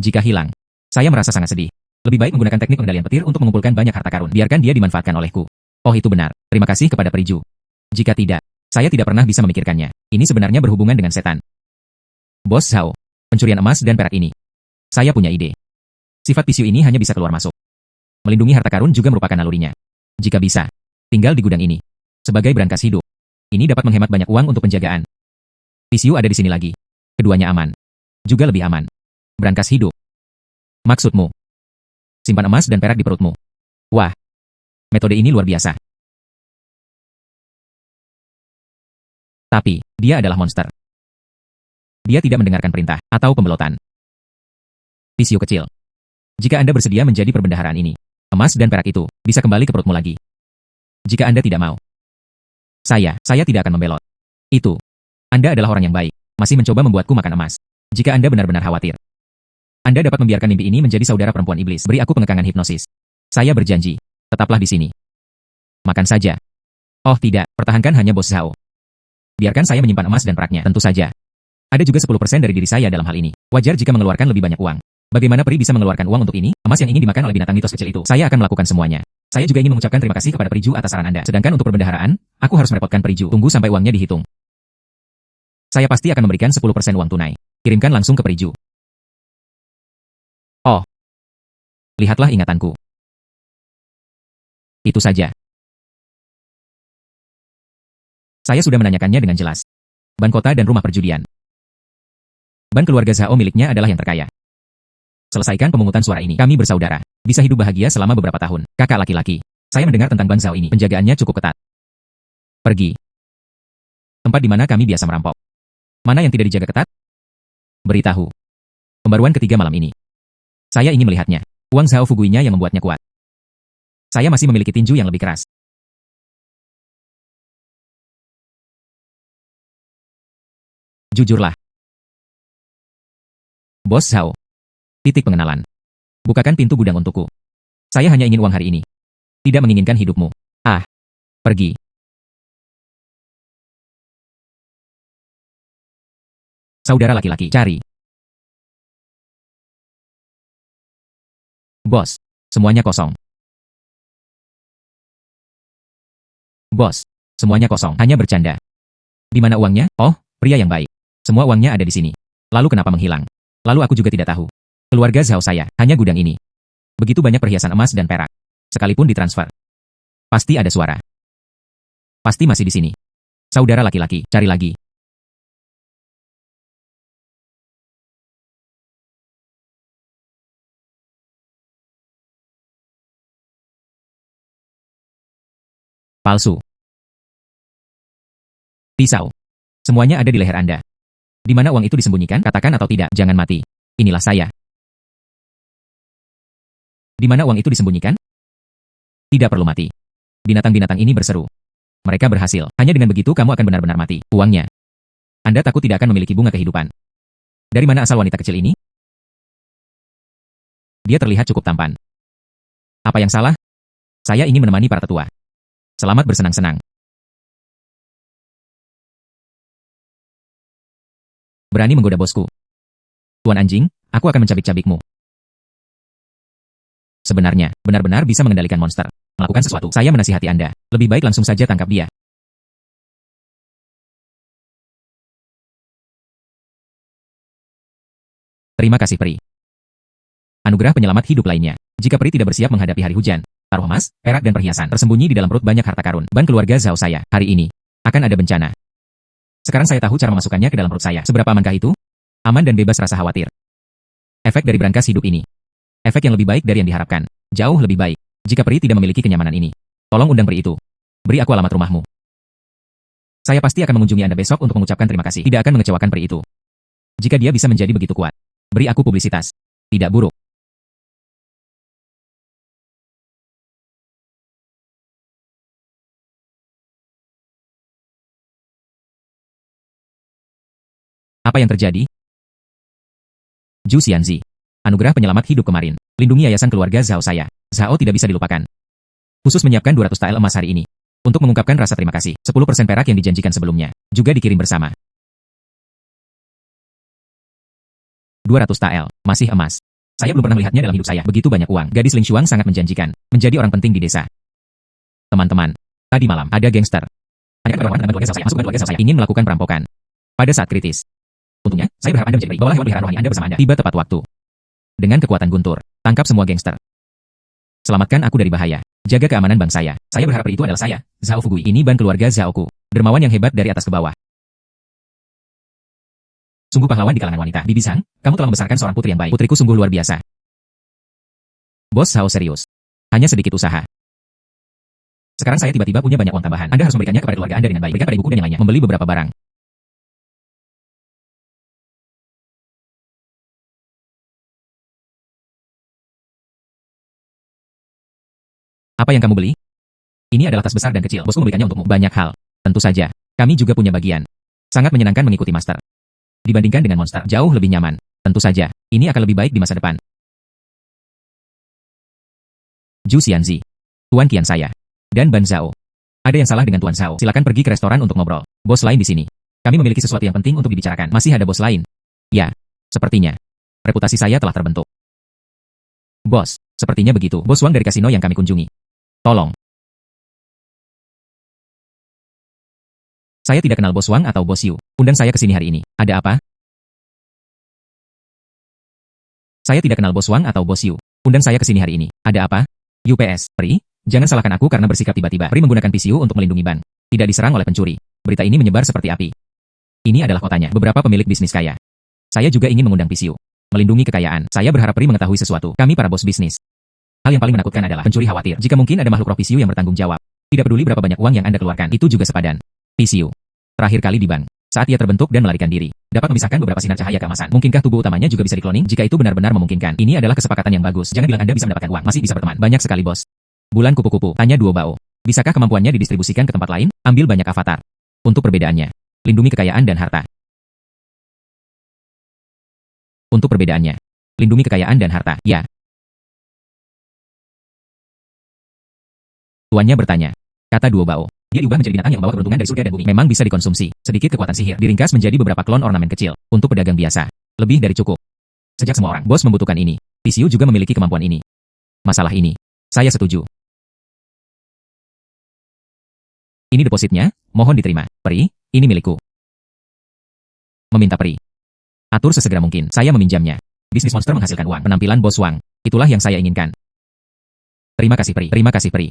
Jika hilang, saya merasa sangat sedih. Lebih baik menggunakan teknik pengendalian petir untuk mengumpulkan banyak harta karun. Biarkan dia dimanfaatkan olehku. Oh itu benar. Terima kasih kepada Periju. Jika tidak, saya tidak pernah bisa memikirkannya. Ini sebenarnya berhubungan dengan setan. Bos Zhao, pencurian emas dan perak ini. Saya punya ide. Sifat Pisiu ini hanya bisa keluar masuk. Melindungi harta karun juga merupakan nalurinya. Jika bisa, tinggal di gudang ini. Sebagai berangkas hidup. Ini dapat menghemat banyak uang untuk penjagaan. Pisiu ada di sini lagi. Keduanya aman. Juga lebih aman. Berangkas hidup. Maksudmu? Simpan emas dan perak di perutmu. Wah. Metode ini luar biasa. Tapi, dia adalah monster. Dia tidak mendengarkan perintah atau pembelotan. Pisiu kecil. Jika Anda bersedia menjadi perbendaharaan ini, emas dan perak itu bisa kembali ke perutmu lagi. Jika Anda tidak mau, saya tidak akan membelot. Itu. Anda adalah orang yang baik, masih mencoba membuatku makan emas. Jika Anda benar-benar khawatir, Anda dapat membiarkan mimpi ini menjadi saudara perempuan iblis. Beri aku pengekangan hipnosis. Saya berjanji, tetaplah di sini. Makan saja. Oh tidak, pertahankan hanya Bos Zhao. Biarkan saya menyimpan emas dan peraknya, tentu saja. Ada juga 10% dari diri saya dalam hal ini. Wajar jika mengeluarkan lebih banyak uang. Bagaimana peri bisa mengeluarkan uang untuk ini? Emas yang ingin dimakan oleh binatang mitos kecil itu. Saya akan melakukan semuanya. Saya juga ingin mengucapkan terima kasih kepada Periju atas saran Anda. Sedangkan untuk perbendaharaan, aku harus merepotkan Periju. Tunggu sampai uangnya dihitung. Saya pasti akan memberikan 10% uang tunai. Kirimkan langsung ke Periju. Oh. Lihatlah ingatanku. Itu saja. Saya sudah menanyakannya dengan jelas. Ban kota dan rumah perjudian. Ban keluarga Zhao miliknya adalah yang terkaya. Selesaikan pemungutan suara ini. Kami bersaudara. Bisa hidup bahagia selama beberapa tahun. Kakak laki-laki. Saya mendengar tentang Ban Zhao ini. Penjagaannya cukup ketat. Pergi. Tempat di mana kami biasa merampok. Mana yang tidak dijaga ketat? Beritahu. Pembaruan ketiga malam ini. Saya ingin melihatnya. Uang Zhao Fuguinya yang membuatnya kuat. Saya masih memiliki tinju yang lebih keras. Jujurlah. Bos Zhao. Titik pengenalan. Bukakan pintu gudang untukku. Saya hanya ingin uang hari ini. Tidak menginginkan hidupmu. Ah. Pergi. Saudara laki-laki, cari. Bos. Semuanya kosong. Bos. Semuanya kosong. Hanya bercanda. Di mana uangnya? Oh, pria yang baik. Semua uangnya ada di sini. Lalu kenapa menghilang? Lalu aku juga tidak tahu. Keluarga Zhao saya, hanya gudang ini. Begitu banyak perhiasan emas dan perak. Sekalipun ditransfer. Pasti ada suara. Pasti masih di sini. Saudara laki-laki, cari lagi. Palsu. Pisau. Semuanya ada di leher Anda. Di mana uang itu disembunyikan? Katakan atau tidak, jangan mati. Inilah saya. Di mana uang itu disembunyikan? Tidak perlu mati. Binatang-binatang ini berseru. Mereka berhasil. Hanya dengan begitu kamu akan benar-benar mati. Uangnya. Anda takut tidak akan memiliki bunga kehidupan. Dari mana asal wanita kecil ini? Dia terlihat cukup tampan. Apa yang salah? Saya ingin menemani para tetua. Selamat bersenang-senang. Berani menggoda bosku. Tuan anjing, aku akan mencabik-cabikmu. Sebenarnya, benar-benar bisa mengendalikan monster. Melakukan sesuatu, saya menasihati Anda. Lebih baik langsung saja tangkap dia. Terima kasih peri. Anugerah penyelamat hidup lainnya. Jika peri tidak bersiap menghadapi hari hujan, taruh emas, perak dan perhiasan tersembunyi di dalam perut banyak harta karun. Ban keluarga Zhao saya, hari ini, akan ada bencana. Sekarang saya tahu cara memasukkannya ke dalam perut saya. Seberapa amankah itu? Aman dan bebas rasa khawatir. Efek dari berangkas hidup ini. Efek yang lebih baik dari yang diharapkan. Jauh lebih baik. Jika peri tidak memiliki kenyamanan ini, tolong undang peri itu. Beri aku alamat rumahmu. Saya pasti akan mengunjungi Anda besok untuk mengucapkan terima kasih. Tidak akan mengecewakan peri itu. Jika dia bisa menjadi begitu kuat, beri aku publisitas. Tidak buruk. Apa yang terjadi? Zhu Xianzi. Anugerah penyelamat hidup kemarin. Lindungi yayasan keluarga Zhao saya. Zhao tidak bisa dilupakan. Khusus menyiapkan 200 tael emas hari ini. Untuk mengungkapkan rasa terima kasih, 10% perak yang dijanjikan sebelumnya. Juga dikirim bersama. 200 tael, masih emas. Saya belum pernah melihatnya dalam hidup saya. Begitu banyak uang. Gadis Ling Xuang sangat menjanjikan. Menjadi orang penting di desa. Teman-teman, tadi malam ada gangster. Hanya keluarga saya masuk ke keluarga saya ingin melakukan perampokan. Pada saat kritis. Untungnya, saya berharap Anda menjadi baik. Bawalah hewan peliharaan rohani Anda bersama Anda. Tiba tepat waktu. Dengan kekuatan guntur, tangkap semua gangster. Selamatkan aku dari bahaya. Jaga keamanan bank saya. Saya berharap itu adalah saya, Zhao Fugui. Ini ban keluarga Zhaoku. Dermawan yang hebat dari atas ke bawah. Sungguh pahlawan di kalangan wanita. Bibi Sang, kamu telah membesarkan seorang putri yang baik. Putriku sungguh luar biasa. Bos Zhao serius. Hanya sedikit usaha. Sekarang saya tiba-tiba punya banyak uang tambahan. Anda harus memberikannya kepada keluarga Anda dengan baik. Berikan pada ibuku dan yang lainnya. Membeli beberapa barang. Apa yang kamu beli? Ini adalah tas besar dan kecil. Bosku memberikannya untukmu. Banyak hal. Tentu saja. Kami juga punya bagian. Sangat menyenangkan mengikuti master. Dibandingkan dengan monster, jauh lebih nyaman. Tentu saja. Ini akan lebih baik di masa depan. Zhu Xianzi. Tuan Qian saya. Dan Ban Zhao. Ada yang salah dengan Tuan Zhao. Silakan pergi ke restoran untuk ngobrol. Bos lain di sini. Kami memiliki sesuatu yang penting untuk dibicarakan. Masih ada bos lain? Ya. Sepertinya. Reputasi saya telah terbentuk. Bos. Sepertinya begitu. Bos Wang dari kasino yang kami kunjungi. Tolong. Saya tidak kenal Bos Wang atau Bos Yu. Undang saya ke sini hari ini. Ada apa? Saya tidak kenal Bos Wang atau Bos Yu. Undang saya ke sini hari ini. Ada apa? UPS. Pri, jangan salahkan aku karena bersikap tiba-tiba. Pri menggunakan PCU untuk melindungi bank. Tidak diserang oleh pencuri. Berita ini menyebar seperti api. Ini adalah kotanya. Beberapa pemilik bisnis kaya. Saya juga ingin mengundang PCU. Melindungi kekayaan. Saya berharap Pri mengetahui sesuatu. Kami para bos bisnis. Hal yang paling menakutkan adalah pencuri khawatir. Jika mungkin ada makhluk roh PCU yang bertanggung jawab. Tidak peduli berapa banyak uang yang Anda keluarkan. Itu juga sepadan. PCU. Terakhir kali di bank. Saat ia terbentuk dan melarikan diri, dapat memisahkan beberapa sinar cahaya keemasan. Mungkinkah tubuh utamanya juga bisa dikloning? Jika itu benar-benar memungkinkan, ini adalah kesepakatan yang bagus. Jangan bilang Anda bisa mendapatkan uang, masih bisa berteman. Banyak sekali, bos. Bulan kupu-kupu, tanya Duo Bao. Bisakah kemampuannya didistribusikan ke tempat lain? Ambil banyak avatar. Untuk perbedaannya, lindungi kekayaan dan harta. Untuk perbedaannya, lindungi kekayaan dan harta. Ya. Tuannya bertanya. Kata Duo Bao. Dia diubah menjadi binatang yang membawa keberuntungan dari surga dan bumi. Memang bisa dikonsumsi. Sedikit kekuatan sihir diringkas menjadi beberapa klon ornamen kecil. Untuk pedagang biasa, lebih dari cukup. Sejak semua orang bos membutuhkan ini, Tisiu juga memiliki kemampuan ini. Masalah ini, saya setuju. Ini depositnya, mohon diterima. Peri, ini milikku. Meminta peri. Atur sesegera mungkin, saya meminjamnya. Bisnis monster menghasilkan uang. Penampilan bos Wang. Itulah yang saya inginkan. Terima kasih peri. Terima kasih peri.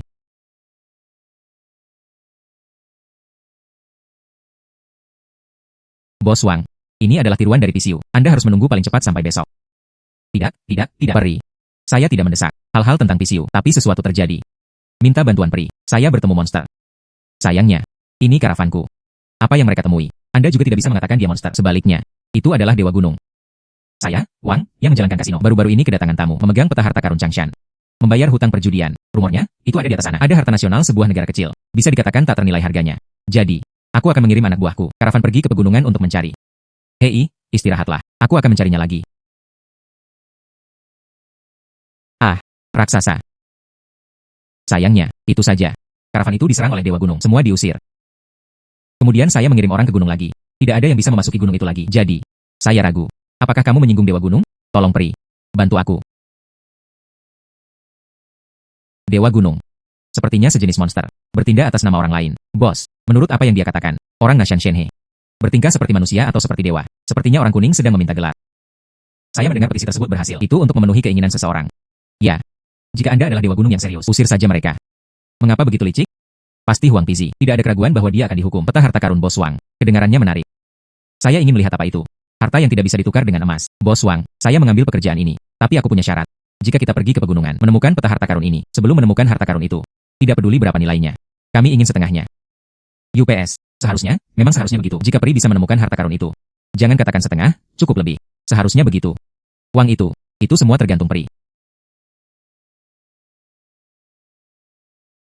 Bos Wang, ini adalah tiruan dari Tisiu. Anda harus menunggu paling cepat sampai besok. Tidak, peri. Saya tidak mendesak hal-hal tentang Tisiu, tapi sesuatu terjadi. Minta bantuan peri. Saya bertemu monster. Sayangnya, ini karavanku. Apa yang mereka temui? Anda juga tidak bisa mengatakan dia monster. Sebaliknya, itu adalah Dewa Gunung. Saya, Wang, yang menjalankan kasino. Baru-baru ini kedatangan tamu, memegang peta harta karun Changshan. Membayar hutang perjudian. Rumornya, itu ada di atas sana. Ada harta nasional sebuah negara kecil. Bisa dikatakan tak ternilai harganya. Jadi, aku akan mengirim anak buahku, karavan pergi ke pegunungan untuk mencari. Hei, istirahatlah. Aku akan mencarinya lagi. Ah, raksasa. Sayangnya, itu saja. Karavan itu diserang oleh Dewa Gunung. Semua diusir. Kemudian saya mengirim orang ke gunung lagi. Tidak ada yang bisa memasuki gunung itu lagi. Jadi, saya ragu. Apakah kamu menyinggung Dewa Gunung? Tolong peri. Bantu aku. Dewa Gunung. Sepertinya sejenis monster. Bertindak atas nama orang lain. Bos, menurut apa yang dia katakan, orang Nashan Shenhe. Bertingkah seperti manusia atau seperti dewa. Sepertinya orang kuning sedang meminta gelar. Saya mendengar petisi tersebut berhasil. Itu untuk memenuhi keinginan seseorang. Ya. Jika Anda adalah Dewa Gunung yang serius, usir saja mereka. Mengapa begitu licik? Pasti Huang Pizi. Tidak ada keraguan bahwa dia akan dihukum. Peta harta karun Bos Wang. Kedengarannya menarik. Saya ingin melihat apa itu. Harta yang tidak bisa ditukar dengan emas. Bos Wang, saya mengambil pekerjaan ini. Tapi aku punya syarat. Jika kita pergi ke pegunungan, menemukan peta harta karun ini, sebelum menemukan harta karun itu, tidak peduli berapa nilainya. Kami ingin setengahnya. UPS. Memang seharusnya begitu. Jika peri bisa menemukan harta karun itu. Jangan katakan setengah, cukup lebih. Seharusnya begitu. Uang itu semua tergantung peri.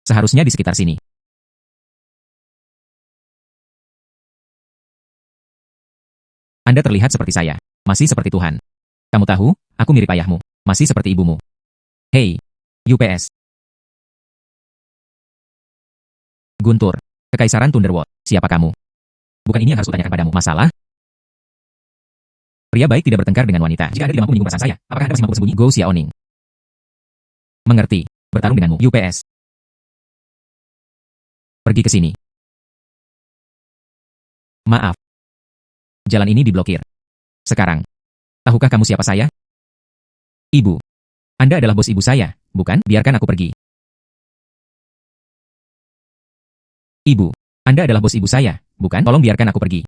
Seharusnya di sekitar sini. Anda terlihat seperti saya. Masih seperti Tuhan. Kamu tahu, aku mirip ayahmu. Masih seperti ibumu. Hei, UPS. Guntur. Kekaisaran Thunderworld. Siapa kamu? Bukan ini yang harus kutanyakan padamu. Masalah? Pria baik tidak bertengkar dengan wanita. Jika Anda tidak mampu menyinggung perasaan saya, apakah Anda masih mampu bersembunyi? Go Xiaoning. Mengerti. Bertarung denganmu. UPS. Pergi ke sini. Maaf. Jalan ini diblokir. Sekarang. Tahukah kamu siapa saya? Ibu. Anda adalah bos ibu saya, bukan? Biarkan aku pergi. Ibu. Anda adalah bos ibu saya, bukan? Tolong biarkan aku pergi.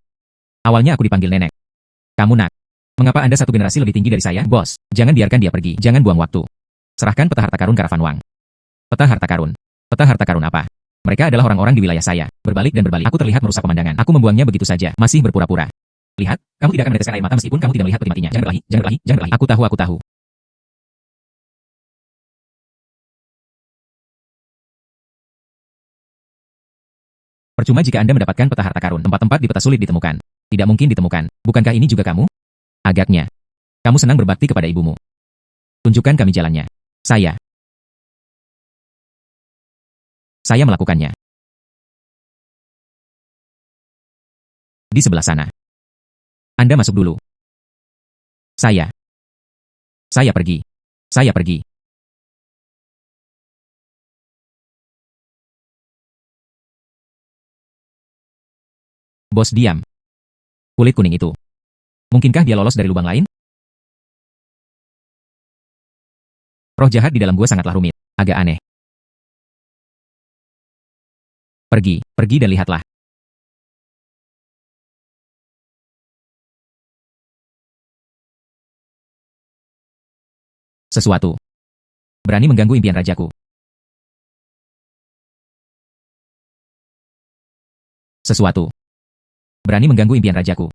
Awalnya aku dipanggil nenek. Kamu nak. Mengapa Anda satu generasi lebih tinggi dari saya? Bos, jangan biarkan dia pergi. Jangan buang waktu. Serahkan peta harta karun karavan Wang. Peta harta karun. Peta harta karun apa? Mereka adalah orang-orang di wilayah saya. Berbalik dan berbalik. Aku terlihat merusak pemandangan. Aku membuangnya begitu saja. Masih berpura-pura. Lihat, kamu tidak akan meneteskan air mata meskipun kamu tidak melihat peti matinya. Jangan berkelahi, jangan berkelahi, jangan berkelahi. Aku tahu. Percuma jika Anda mendapatkan peta harta karun. Tempat-tempat di peta sulit ditemukan. Tidak mungkin ditemukan. Bukankah ini juga kamu? Agaknya. Kamu senang berbakti kepada ibumu. Tunjukkan kami jalannya. Saya melakukannya. Di sebelah sana. Anda masuk dulu. Saya pergi. Saya pergi. Bos diam. Kulit kuning itu. Mungkinkah dia lolos dari lubang lain? Roh jahat di dalam gua sangatlah rumit. Agak aneh. Pergi dan lihatlah. Sesuatu. Berani mengganggu impian rajaku. Sesuatu. Berani mengganggu impian rajaku.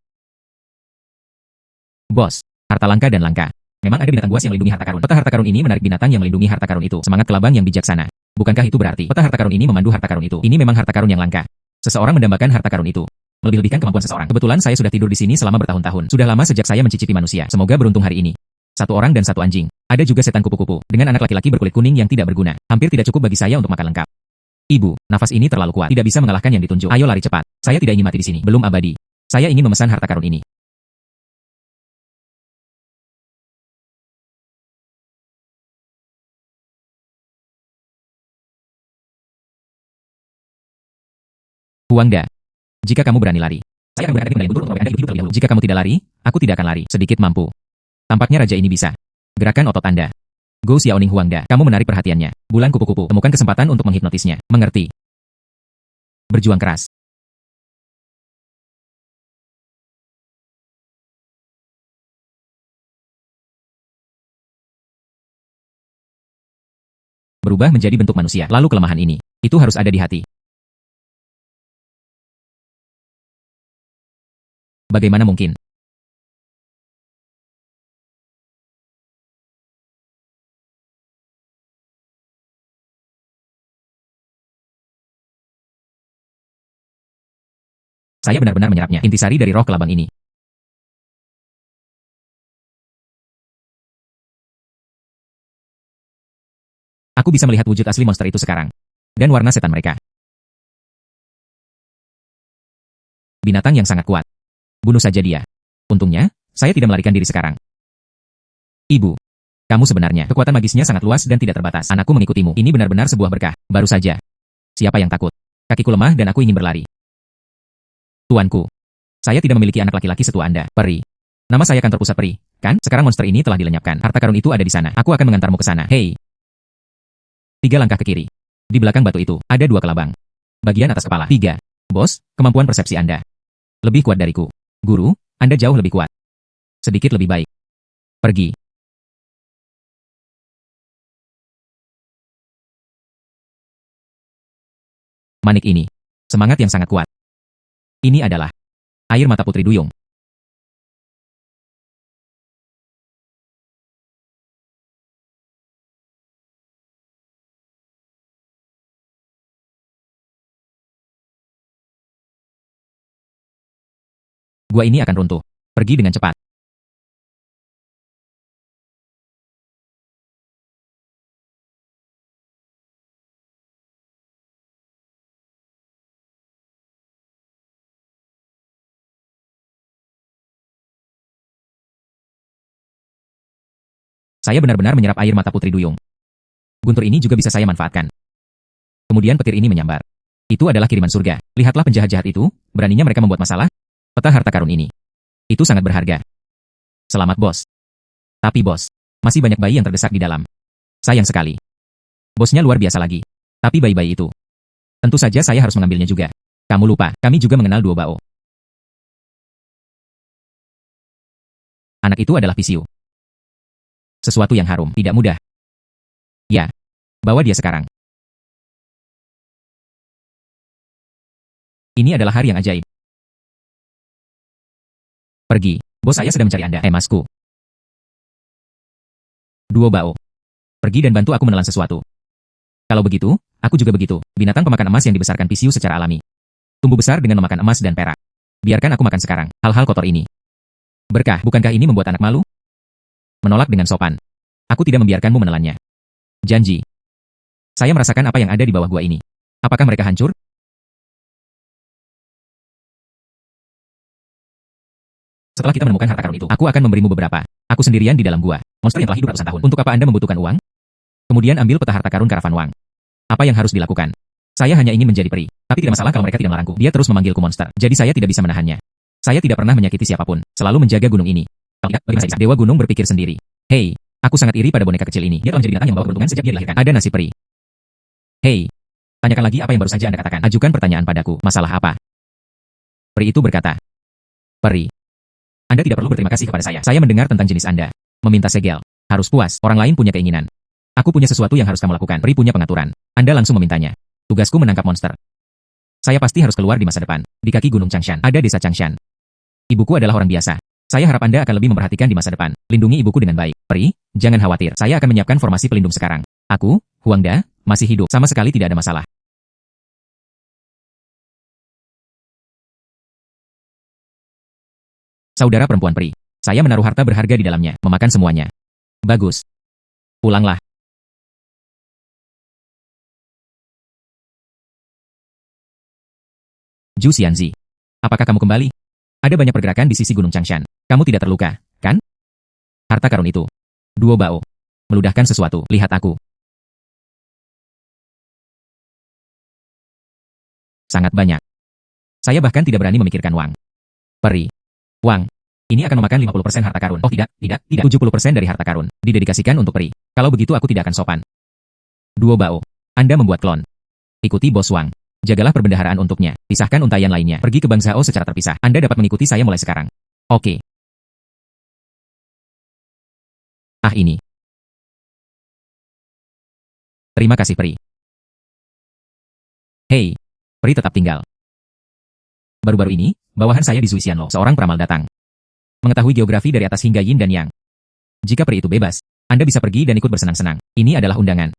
Bos, harta langka dan langka. Memang ada binatang buas yang melindungi harta karun. Peta harta karun ini menarik binatang yang melindungi harta karun itu. Semangat kelabang yang bijaksana. Bukankah itu berarti peta harta karun ini memandu harta karun itu? Ini memang harta karun yang langka. Seseorang mendambakan harta karun itu. Melebih-lebihkan kemampuan seseorang. Kebetulan saya sudah tidur di sini selama bertahun-tahun. Sudah lama sejak saya mencicipi manusia. Semoga beruntung hari ini. Satu orang dan satu anjing. Ada juga setan kupu-kupu. Dengan anak laki-laki berkulit kuning yang tidak berguna. Hampir tidak cukup bagi saya untuk makan lengkap. Ibu, nafas ini terlalu kuat. Tidak bisa mengalahkan yang ditunjuk. Ayo lari cepat. Saya tidak ingin mati di sini. Belum abadi. Saya ingin memesan harta karun ini. Huangda, jika kamu berani lari, saya akan berangkat kembali mundur untuk Anda hidup terlebih dahulu. Jika kamu tidak lari, aku tidak akan lari. Sedikit mampu. Tampaknya raja ini bisa. Gerakan otot Anda. Go Xiaoning Huangda, kamu menarik perhatiannya. Bulan kupu-kupu, temukan kesempatan untuk menghipnotisnya. Mengerti? Berjuang keras. Berubah menjadi bentuk manusia. Lalu kelemahan ini, itu harus ada di hati. Bagaimana mungkin? Saya benar-benar menyerapnya. Intisari dari roh kelabang ini. Aku bisa melihat wujud asli monster itu sekarang. Dan warna setan mereka. Binatang yang sangat kuat. Bunuh saja dia. Untungnya, saya tidak melarikan diri sekarang. Ibu, kamu sebenarnya kekuatan magisnya sangat luas dan tidak terbatas. Anakku mengikutimu. Ini benar-benar sebuah berkah. Baru saja. Siapa yang takut? Kakiku lemah dan aku ingin berlari. Tuanku, saya tidak memiliki anak laki-laki setua Anda. Peri. Nama saya kantor pusat peri, kan? Sekarang monster ini telah dilenyapkan. Harta karun itu ada di sana. Aku akan mengantarmu ke sana. Hei. 3 langkah ke kiri. Di belakang batu itu, ada 2 kelabang. Bagian atas kepala. 3. Bos, kemampuan persepsi Anda lebih kuat dariku. Guru, Anda jauh lebih kuat. Sedikit lebih baik. Pergi. Manik ini. Semangat yang sangat kuat. Ini adalah air mata Putri Duyung. Gua ini akan runtuh. Pergi dengan cepat. Saya benar-benar menyerap air mata Putri Duyung. Guntur ini juga bisa saya manfaatkan. Kemudian petir ini menyambar. Itu adalah kiriman surga. Lihatlah penjahat-jahat itu, beraninya mereka membuat masalah. Peta harta karun ini. Itu sangat berharga. Selamat bos. Tapi bos, masih banyak bayi yang terdesak di dalam. Sayang sekali. Bosnya luar biasa lagi. Tapi bayi-bayi itu. Tentu saja saya harus mengambilnya juga. Kamu lupa, kami juga mengenal Duo Bao. Anak itu adalah Pisiu. Sesuatu yang harum, tidak mudah. Ya, bawa dia sekarang. Ini adalah hari yang ajaib. Pergi, bos saya sedang mencari Anda, emasku. Duo Bao. Pergi dan bantu aku menelan sesuatu. Kalau begitu, aku juga begitu. Binatang pemakan emas yang dibesarkan Pisiu secara alami. Tumbuh besar dengan memakan emas dan perak. Biarkan aku makan sekarang, hal-hal kotor ini. Berkah, bukankah ini membuat anak malu? Menolak dengan sopan. Aku tidak membiarkanmu menelannya. Janji. Saya merasakan apa yang ada di bawah gua ini. Apakah mereka hancur? Setelah kita menemukan harta karun itu, aku akan memberimu beberapa. Aku sendirian di dalam gua. Monster yang telah hidup ratusan tahun. Untuk apa Anda membutuhkan uang? Kemudian ambil peta harta karun karavan Wang. Apa yang harus dilakukan? Saya hanya ingin menjadi peri. Tapi tidak masalah kalau mereka tidak melarangku. Dia terus memanggilku monster. Jadi saya tidak bisa menahannya. Saya tidak pernah menyakiti siapapun. Selalu menjaga gunung ini. Kalau tidak, bagaimana saya bisa? Dewa gunung berpikir sendiri. Hei, aku sangat iri pada boneka kecil ini. Dia telah menjadi binatang yang membawa keberuntungan sejak dia dilahirkan. Ada nasib peri. Hei, tanyakan lagi apa yang baru saja Anda katakan. Ajukan pertanyaan padaku. Masalah apa? Peri itu berkata. Peri. Anda tidak perlu berterima kasih kepada saya. Saya mendengar tentang jenis Anda. Meminta segel. Harus puas. Orang lain punya keinginan. Aku punya sesuatu yang harus kamu lakukan. Peri punya pengaturan. Anda langsung memintanya. Tugasku menangkap monster. Saya pasti harus keluar di masa depan. Di kaki Gunung Changshan, ada desa Changshan. Ibuku adalah orang biasa. Saya harap Anda akan lebih memperhatikan di masa depan. Lindungi ibuku dengan baik. Peri, jangan khawatir. Saya akan menyiapkan formasi pelindung sekarang. Aku, Huangda, masih hidup. Sama sekali tidak ada masalah. Saudara perempuan Peri. Saya menaruh harta berharga di dalamnya. Memakan semuanya. Bagus. Pulanglah. Zhu Xianzi. Apakah kamu kembali? Ada banyak pergerakan di sisi Gunung Changshan. Kamu tidak terluka, kan? Harta karun itu. Duo Bao. Meludahkan sesuatu. Lihat aku. Sangat banyak. Saya bahkan tidak berani memikirkan Wang. Peri. Wang. Ini akan memakan 50% harta karun. Oh tidak. 70% dari harta karun. Didedikasikan untuk Peri. Kalau begitu aku tidak akan sopan. Duo Bao. Anda membuat klon. Ikuti bos Wang. Jagalah perbendaharaan untuknya. Pisahkan untaian lainnya. Pergi ke Bang Zhao secara terpisah. Anda dapat mengikuti saya mulai sekarang. Oke. Ah ini. Terima kasih Peri. Hei. Peri tetap tinggal. Baru-baru ini, bawahan saya di Zuisianlo, seorang peramal datang. Mengetahui geografi dari atas hingga yin dan yang. Jika Peri itu bebas, Anda bisa pergi dan ikut bersenang-senang. Ini adalah undangan.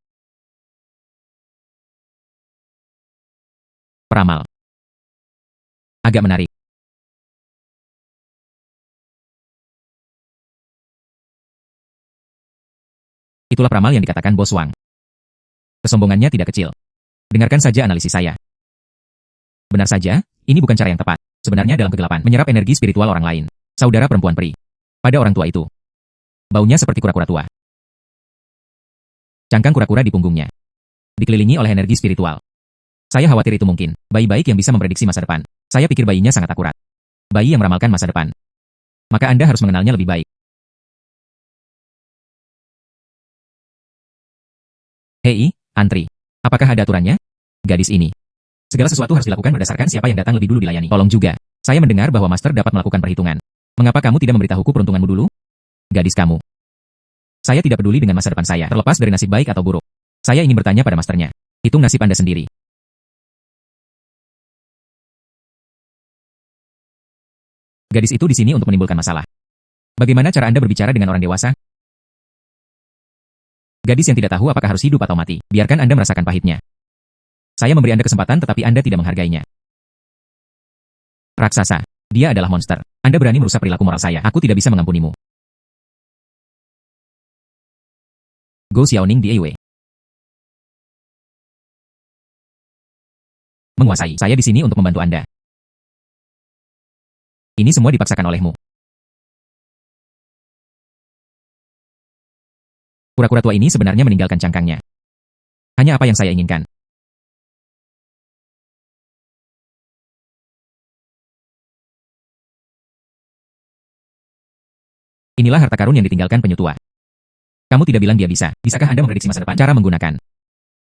Peramal. Agak menarik. Itulah peramal yang dikatakan Bos Wang. Kesombongannya tidak kecil. Dengarkan saja analisis saya. Benar saja, ini bukan cara yang tepat. Sebenarnya dalam kegelapan, menyerap energi spiritual orang lain. Saudara perempuan Peri. Pada orang tua itu. Baunya seperti kura-kura tua. Cangkang kura-kura di punggungnya. Dikelilingi oleh energi spiritual. Saya khawatir itu mungkin bayi baik yang bisa memprediksi masa depan. Saya pikir bayinya sangat akurat. Bayi yang meramalkan masa depan. Maka Anda harus mengenalnya lebih baik. Hei, antri. Apakah ada aturannya? Gadis ini. Segala sesuatu harus dilakukan berdasarkan siapa yang datang lebih dulu dilayani. Tolong juga. Saya mendengar bahwa Master dapat melakukan perhitungan. Mengapa kamu tidak memberitahuku peruntunganmu dulu? Gadis kamu. Saya tidak peduli dengan masa depan saya, terlepas dari nasib baik atau buruk. Saya ingin bertanya pada Masternya. Hitung nasib Anda sendiri. Gadis itu di sini untuk menimbulkan masalah. Bagaimana cara Anda berbicara dengan orang dewasa? Gadis yang tidak tahu apakah harus hidup atau mati. Biarkan Anda merasakan pahitnya. Saya memberi Anda kesempatan tetapi Anda tidak menghargainya. Raksasa. Dia adalah monster. Anda berani merusak perilaku moral saya. Aku tidak bisa mengampunimu. Go Xiaoning di Eiwei. Menguasai. Saya di sini untuk membantu Anda. Ini semua dipaksakan olehmu. Kura-kura tua ini sebenarnya meninggalkan cangkangnya. Hanya apa yang saya inginkan. Inilah harta karun yang ditinggalkan penyu tua. Kamu tidak bilang dia bisa. Bisakah Anda memprediksi masa depan? Cara menggunakan.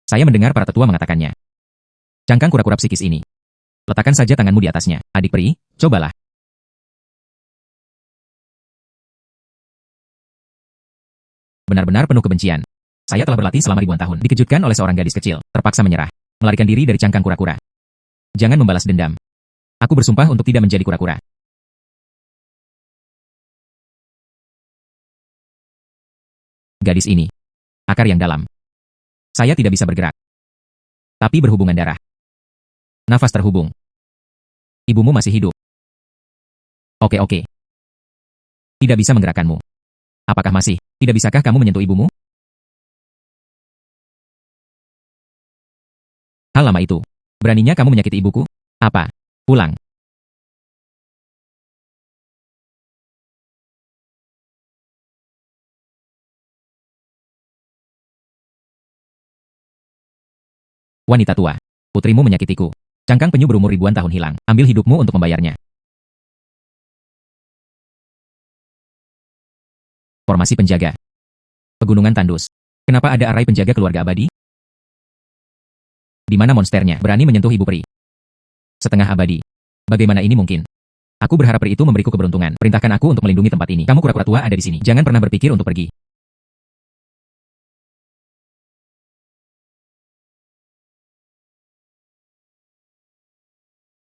Saya mendengar para tetua mengatakannya. Cangkang kura-kura psikis ini. Letakkan saja tanganmu di atasnya. Adik peri, cobalah. Benar-benar penuh kebencian. Saya telah berlatih selama ribuan tahun. Dikejutkan oleh seorang gadis kecil. Terpaksa menyerah. Melarikan diri dari cangkang kura-kura. Jangan membalas dendam. Aku bersumpah untuk tidak menjadi kura-kura. Gadis ini. Akar yang dalam. Saya tidak bisa bergerak. Tapi berhubungan darah. Nafas terhubung. Ibumu masih hidup. Oke. Tidak bisa menggerakkanmu. Apakah masih? Tidak bisakah kamu menyentuh ibumu? Hal lama itu. Beraninya kamu menyakiti ibuku? Apa? Pulang. Wanita tua. Putrimu menyakitiku. Cangkang penyu berumur ribuan tahun hilang. Ambil hidupmu untuk membayarnya. Formasi penjaga. Pegunungan tandus. Kenapa ada arai penjaga keluarga abadi? Di mana monsternya berani menyentuh ibu peri? Setengah abadi. Bagaimana ini mungkin? Aku berharap peri itu memberiku keberuntungan. Perintahkan aku untuk melindungi tempat ini. Kamu kura-kura tua ada di sini. Jangan pernah berpikir untuk pergi.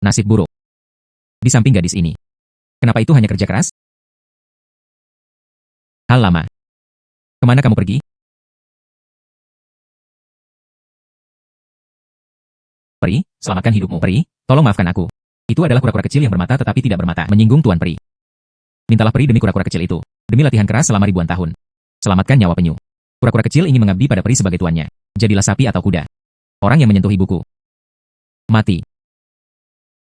Nasib buruk. Di samping gadis ini. Kenapa itu hanya kerja keras? Hal lama. Kemana kamu pergi? Peri, selamatkan hidupmu. Peri, tolong maafkan aku. Itu adalah kura-kura kecil yang bermata tetapi tidak bermata. Menyinggung Tuan Peri. Mintalah Peri demi kura-kura kecil itu. Demi latihan keras selama ribuan tahun. Selamatkan nyawa penyu. Kura-kura kecil ingin mengabdi pada Peri sebagai tuannya. Jadilah sapi atau kuda. Orang yang menyentuh ibuku. Mati.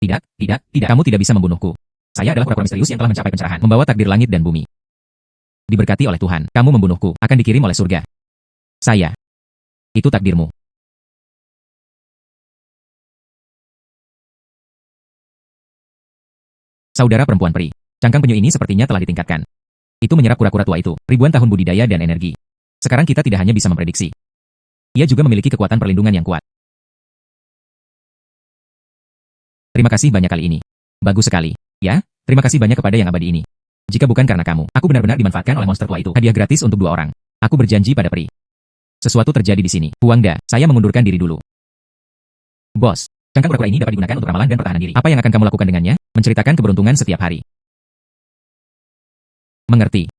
Tidak, tidak, tidak. Kamu tidak bisa membunuhku. Saya adalah kura-kura misterius yang telah mencapai pencerahan. Membawa takdir langit dan bumi. Diberkati oleh Tuhan. Kamu membunuhku. Akan dikirim oleh surga. Saya. Itu takdirmu. Saudara perempuan peri. Cangkang penyu ini sepertinya telah ditingkatkan. Itu menyerap kura-kura tua itu. Ribuan tahun budidaya dan energi. Sekarang kita tidak hanya bisa memprediksi. Ia juga memiliki kekuatan perlindungan yang kuat. Terima kasih banyak kali ini. Bagus sekali. Ya, terima kasih banyak kepada yang abadi ini. Jika bukan karena kamu, aku benar-benar dimanfaatkan oleh monster tua itu. Hadiah gratis untuk 2 orang. Aku berjanji pada peri. Sesuatu terjadi di sini. Huangda, saya mengundurkan diri dulu. Bos, cangkang kura-kura ini dapat digunakan untuk ramalan dan pertahanan diri. Apa yang akan kamu lakukan dengannya? Menceritakan keberuntungan setiap hari. Mengerti.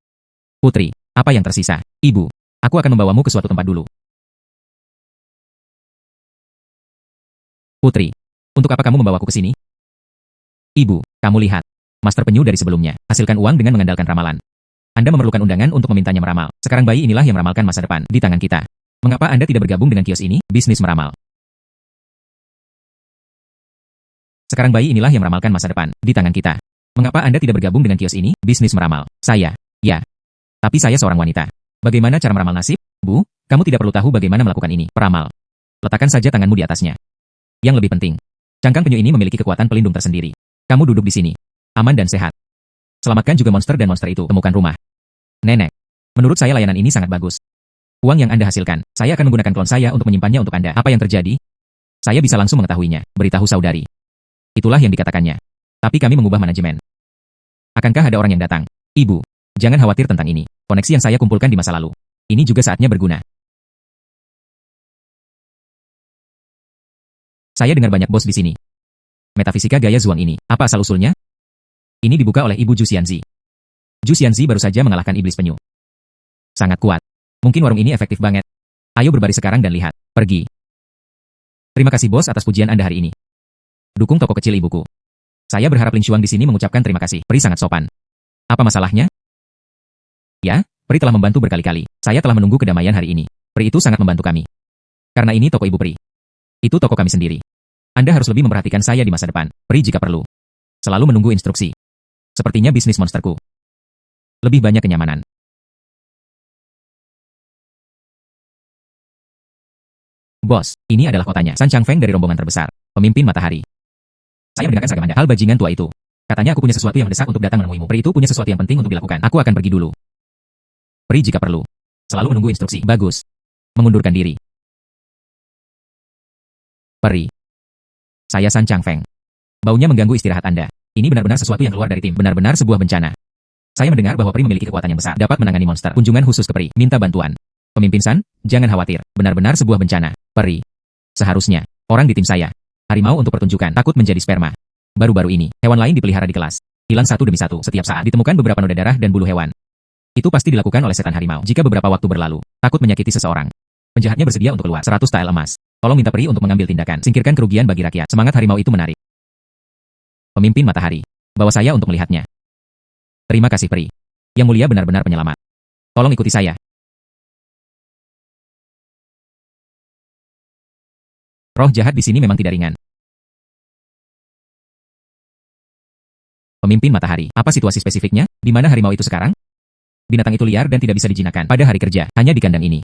Putri, apa yang tersisa? Ibu, aku akan membawamu ke suatu tempat dulu. Putri, untuk apa kamu membawaku ke sini? Ibu, kamu lihat. Master penyu dari sebelumnya, hasilkan uang dengan mengandalkan ramalan. Anda memerlukan undangan untuk memintanya meramal. Sekarang bayi inilah yang meramalkan masa depan di tangan kita. Mengapa Anda tidak bergabung dengan kios ini, bisnis meramal? Sekarang bayi inilah yang meramalkan masa depan di tangan kita. Mengapa Anda tidak bergabung dengan kios ini, bisnis meramal? Saya. Ya. Tapi saya seorang wanita. Bagaimana cara meramal nasib? Bu, kamu tidak perlu tahu bagaimana melakukan ini. Peramal. Letakkan saja tanganmu di atasnya. Yang lebih penting, cangkang penyu ini memiliki kekuatan pelindung tersendiri. Kamu duduk di sini. Aman dan sehat. Selamatkan juga monster dan monster itu. Temukan rumah. Nenek. Menurut saya layanan ini sangat bagus. Uang yang Anda hasilkan, saya akan menggunakan klon saya untuk menyimpannya untuk Anda. Apa yang terjadi? Saya bisa langsung mengetahuinya. Beritahu saudari. Itulah yang dikatakannya. Tapi kami mengubah manajemen. Akankah ada orang yang datang? Ibu, jangan khawatir tentang ini. Koneksi yang saya kumpulkan di masa lalu. Ini juga saatnya berguna. Saya dengar banyak bos di sini. Metafisika gaya Zhuang ini, apa asal-usulnya? Ini dibuka oleh Ibu Zhu Xianzi. Zhu Xianzi baru saja mengalahkan iblis penyu. Sangat kuat. Mungkin warung ini efektif banget. Ayo berbaris sekarang dan lihat. Pergi. Terima kasih bos atas pujian Anda hari ini. Dukung toko kecil ibuku. Saya berharap Ling Xuang di sini mengucapkan terima kasih. Peri sangat sopan. Apa masalahnya? Ya, Peri telah membantu berkali-kali. Saya telah menunggu kedamaian hari ini. Peri itu sangat membantu kami. Karena ini toko Ibu Peri. Itu toko kami sendiri. Anda harus lebih memperhatikan saya di masa depan. Peri jika perlu. Selalu menunggu instruksi. Sepertinya bisnis monsterku. Lebih banyak kenyamanan. Bos, ini adalah kotanya. San Changfeng dari rombongan terbesar. Pemimpin matahari. Saya mendengarkan seragam Anda. Hal bajingan tua itu. Katanya aku punya sesuatu yang mendesak untuk datang menemuimu. Peri itu punya sesuatu yang penting untuk dilakukan. Aku akan pergi dulu. Peri jika perlu. Selalu menunggu instruksi. Bagus. Mengundurkan diri. Peri. Saya San Changfeng. Baunya mengganggu istirahat Anda. Ini benar-benar sesuatu yang keluar dari tim. Benar-benar sebuah bencana. Saya mendengar bahwa Peri memiliki kekuatan yang besar. Dapat menangani monster. Kunjungan khusus ke Peri. Minta bantuan. Pemimpin San, jangan khawatir. Benar-benar sebuah bencana. Peri. Seharusnya. Orang di tim saya. Harimau untuk pertunjukan. Takut menjadi sperma. Baru-baru ini, hewan lain dipelihara di kelas. Hilang satu demi satu. Setiap saat ditemukan beberapa noda darah dan bulu hewan. Itu pasti dilakukan oleh setan harimau. Jika beberapa waktu berlalu, takut menyakiti seseorang. Penjahatnya bersedia untuk keluar. 100 tael emas. Tolong minta Peri untuk mengambil tindakan. Singkirkan kerugian bagi rakyat. Semangat harimau itu menarik. Pemimpin matahari. Bawa saya untuk melihatnya. Terima kasih Peri. Yang mulia benar-benar penyelamat. Tolong ikuti saya. Roh jahat di sini memang tidak ringan. Pemimpin matahari. Apa situasi spesifiknya? Di mana harimau itu sekarang? Binatang itu liar dan tidak bisa dijinakkan pada hari kerja. Hanya di kandang ini.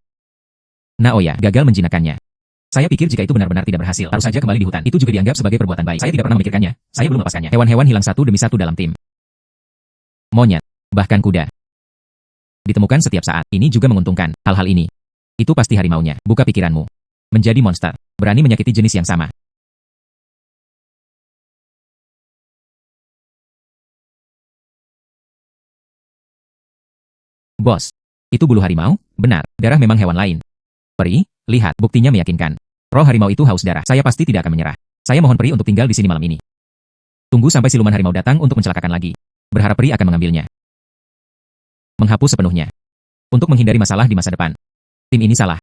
Naoya gagal menjinakkannya. Saya pikir jika itu benar-benar tidak berhasil, harus saja kembali di hutan. Itu juga dianggap sebagai perbuatan baik. Saya tidak pernah memikirkannya. Saya belum melepaskannya. Hewan-hewan hilang satu demi satu dalam tim. Monyet. Bahkan kuda. Ditemukan setiap saat. Ini juga menguntungkan. Hal-hal ini. Itu pasti harimaunya. Buka pikiranmu. Menjadi monster. Berani menyakiti jenis yang sama. Bos. Itu bulu harimau? Benar. Darah memang hewan lain. Peri, lihat. Buktinya meyakinkan. Roh harimau itu haus darah. Saya pasti tidak akan menyerah. Saya mohon Peri untuk tinggal di sini malam ini. Tunggu sampai siluman harimau datang untuk mencelakakan lagi. Berharap Pri akan mengambilnya. Menghapus sepenuhnya. Untuk menghindari masalah di masa depan. Tim ini salah.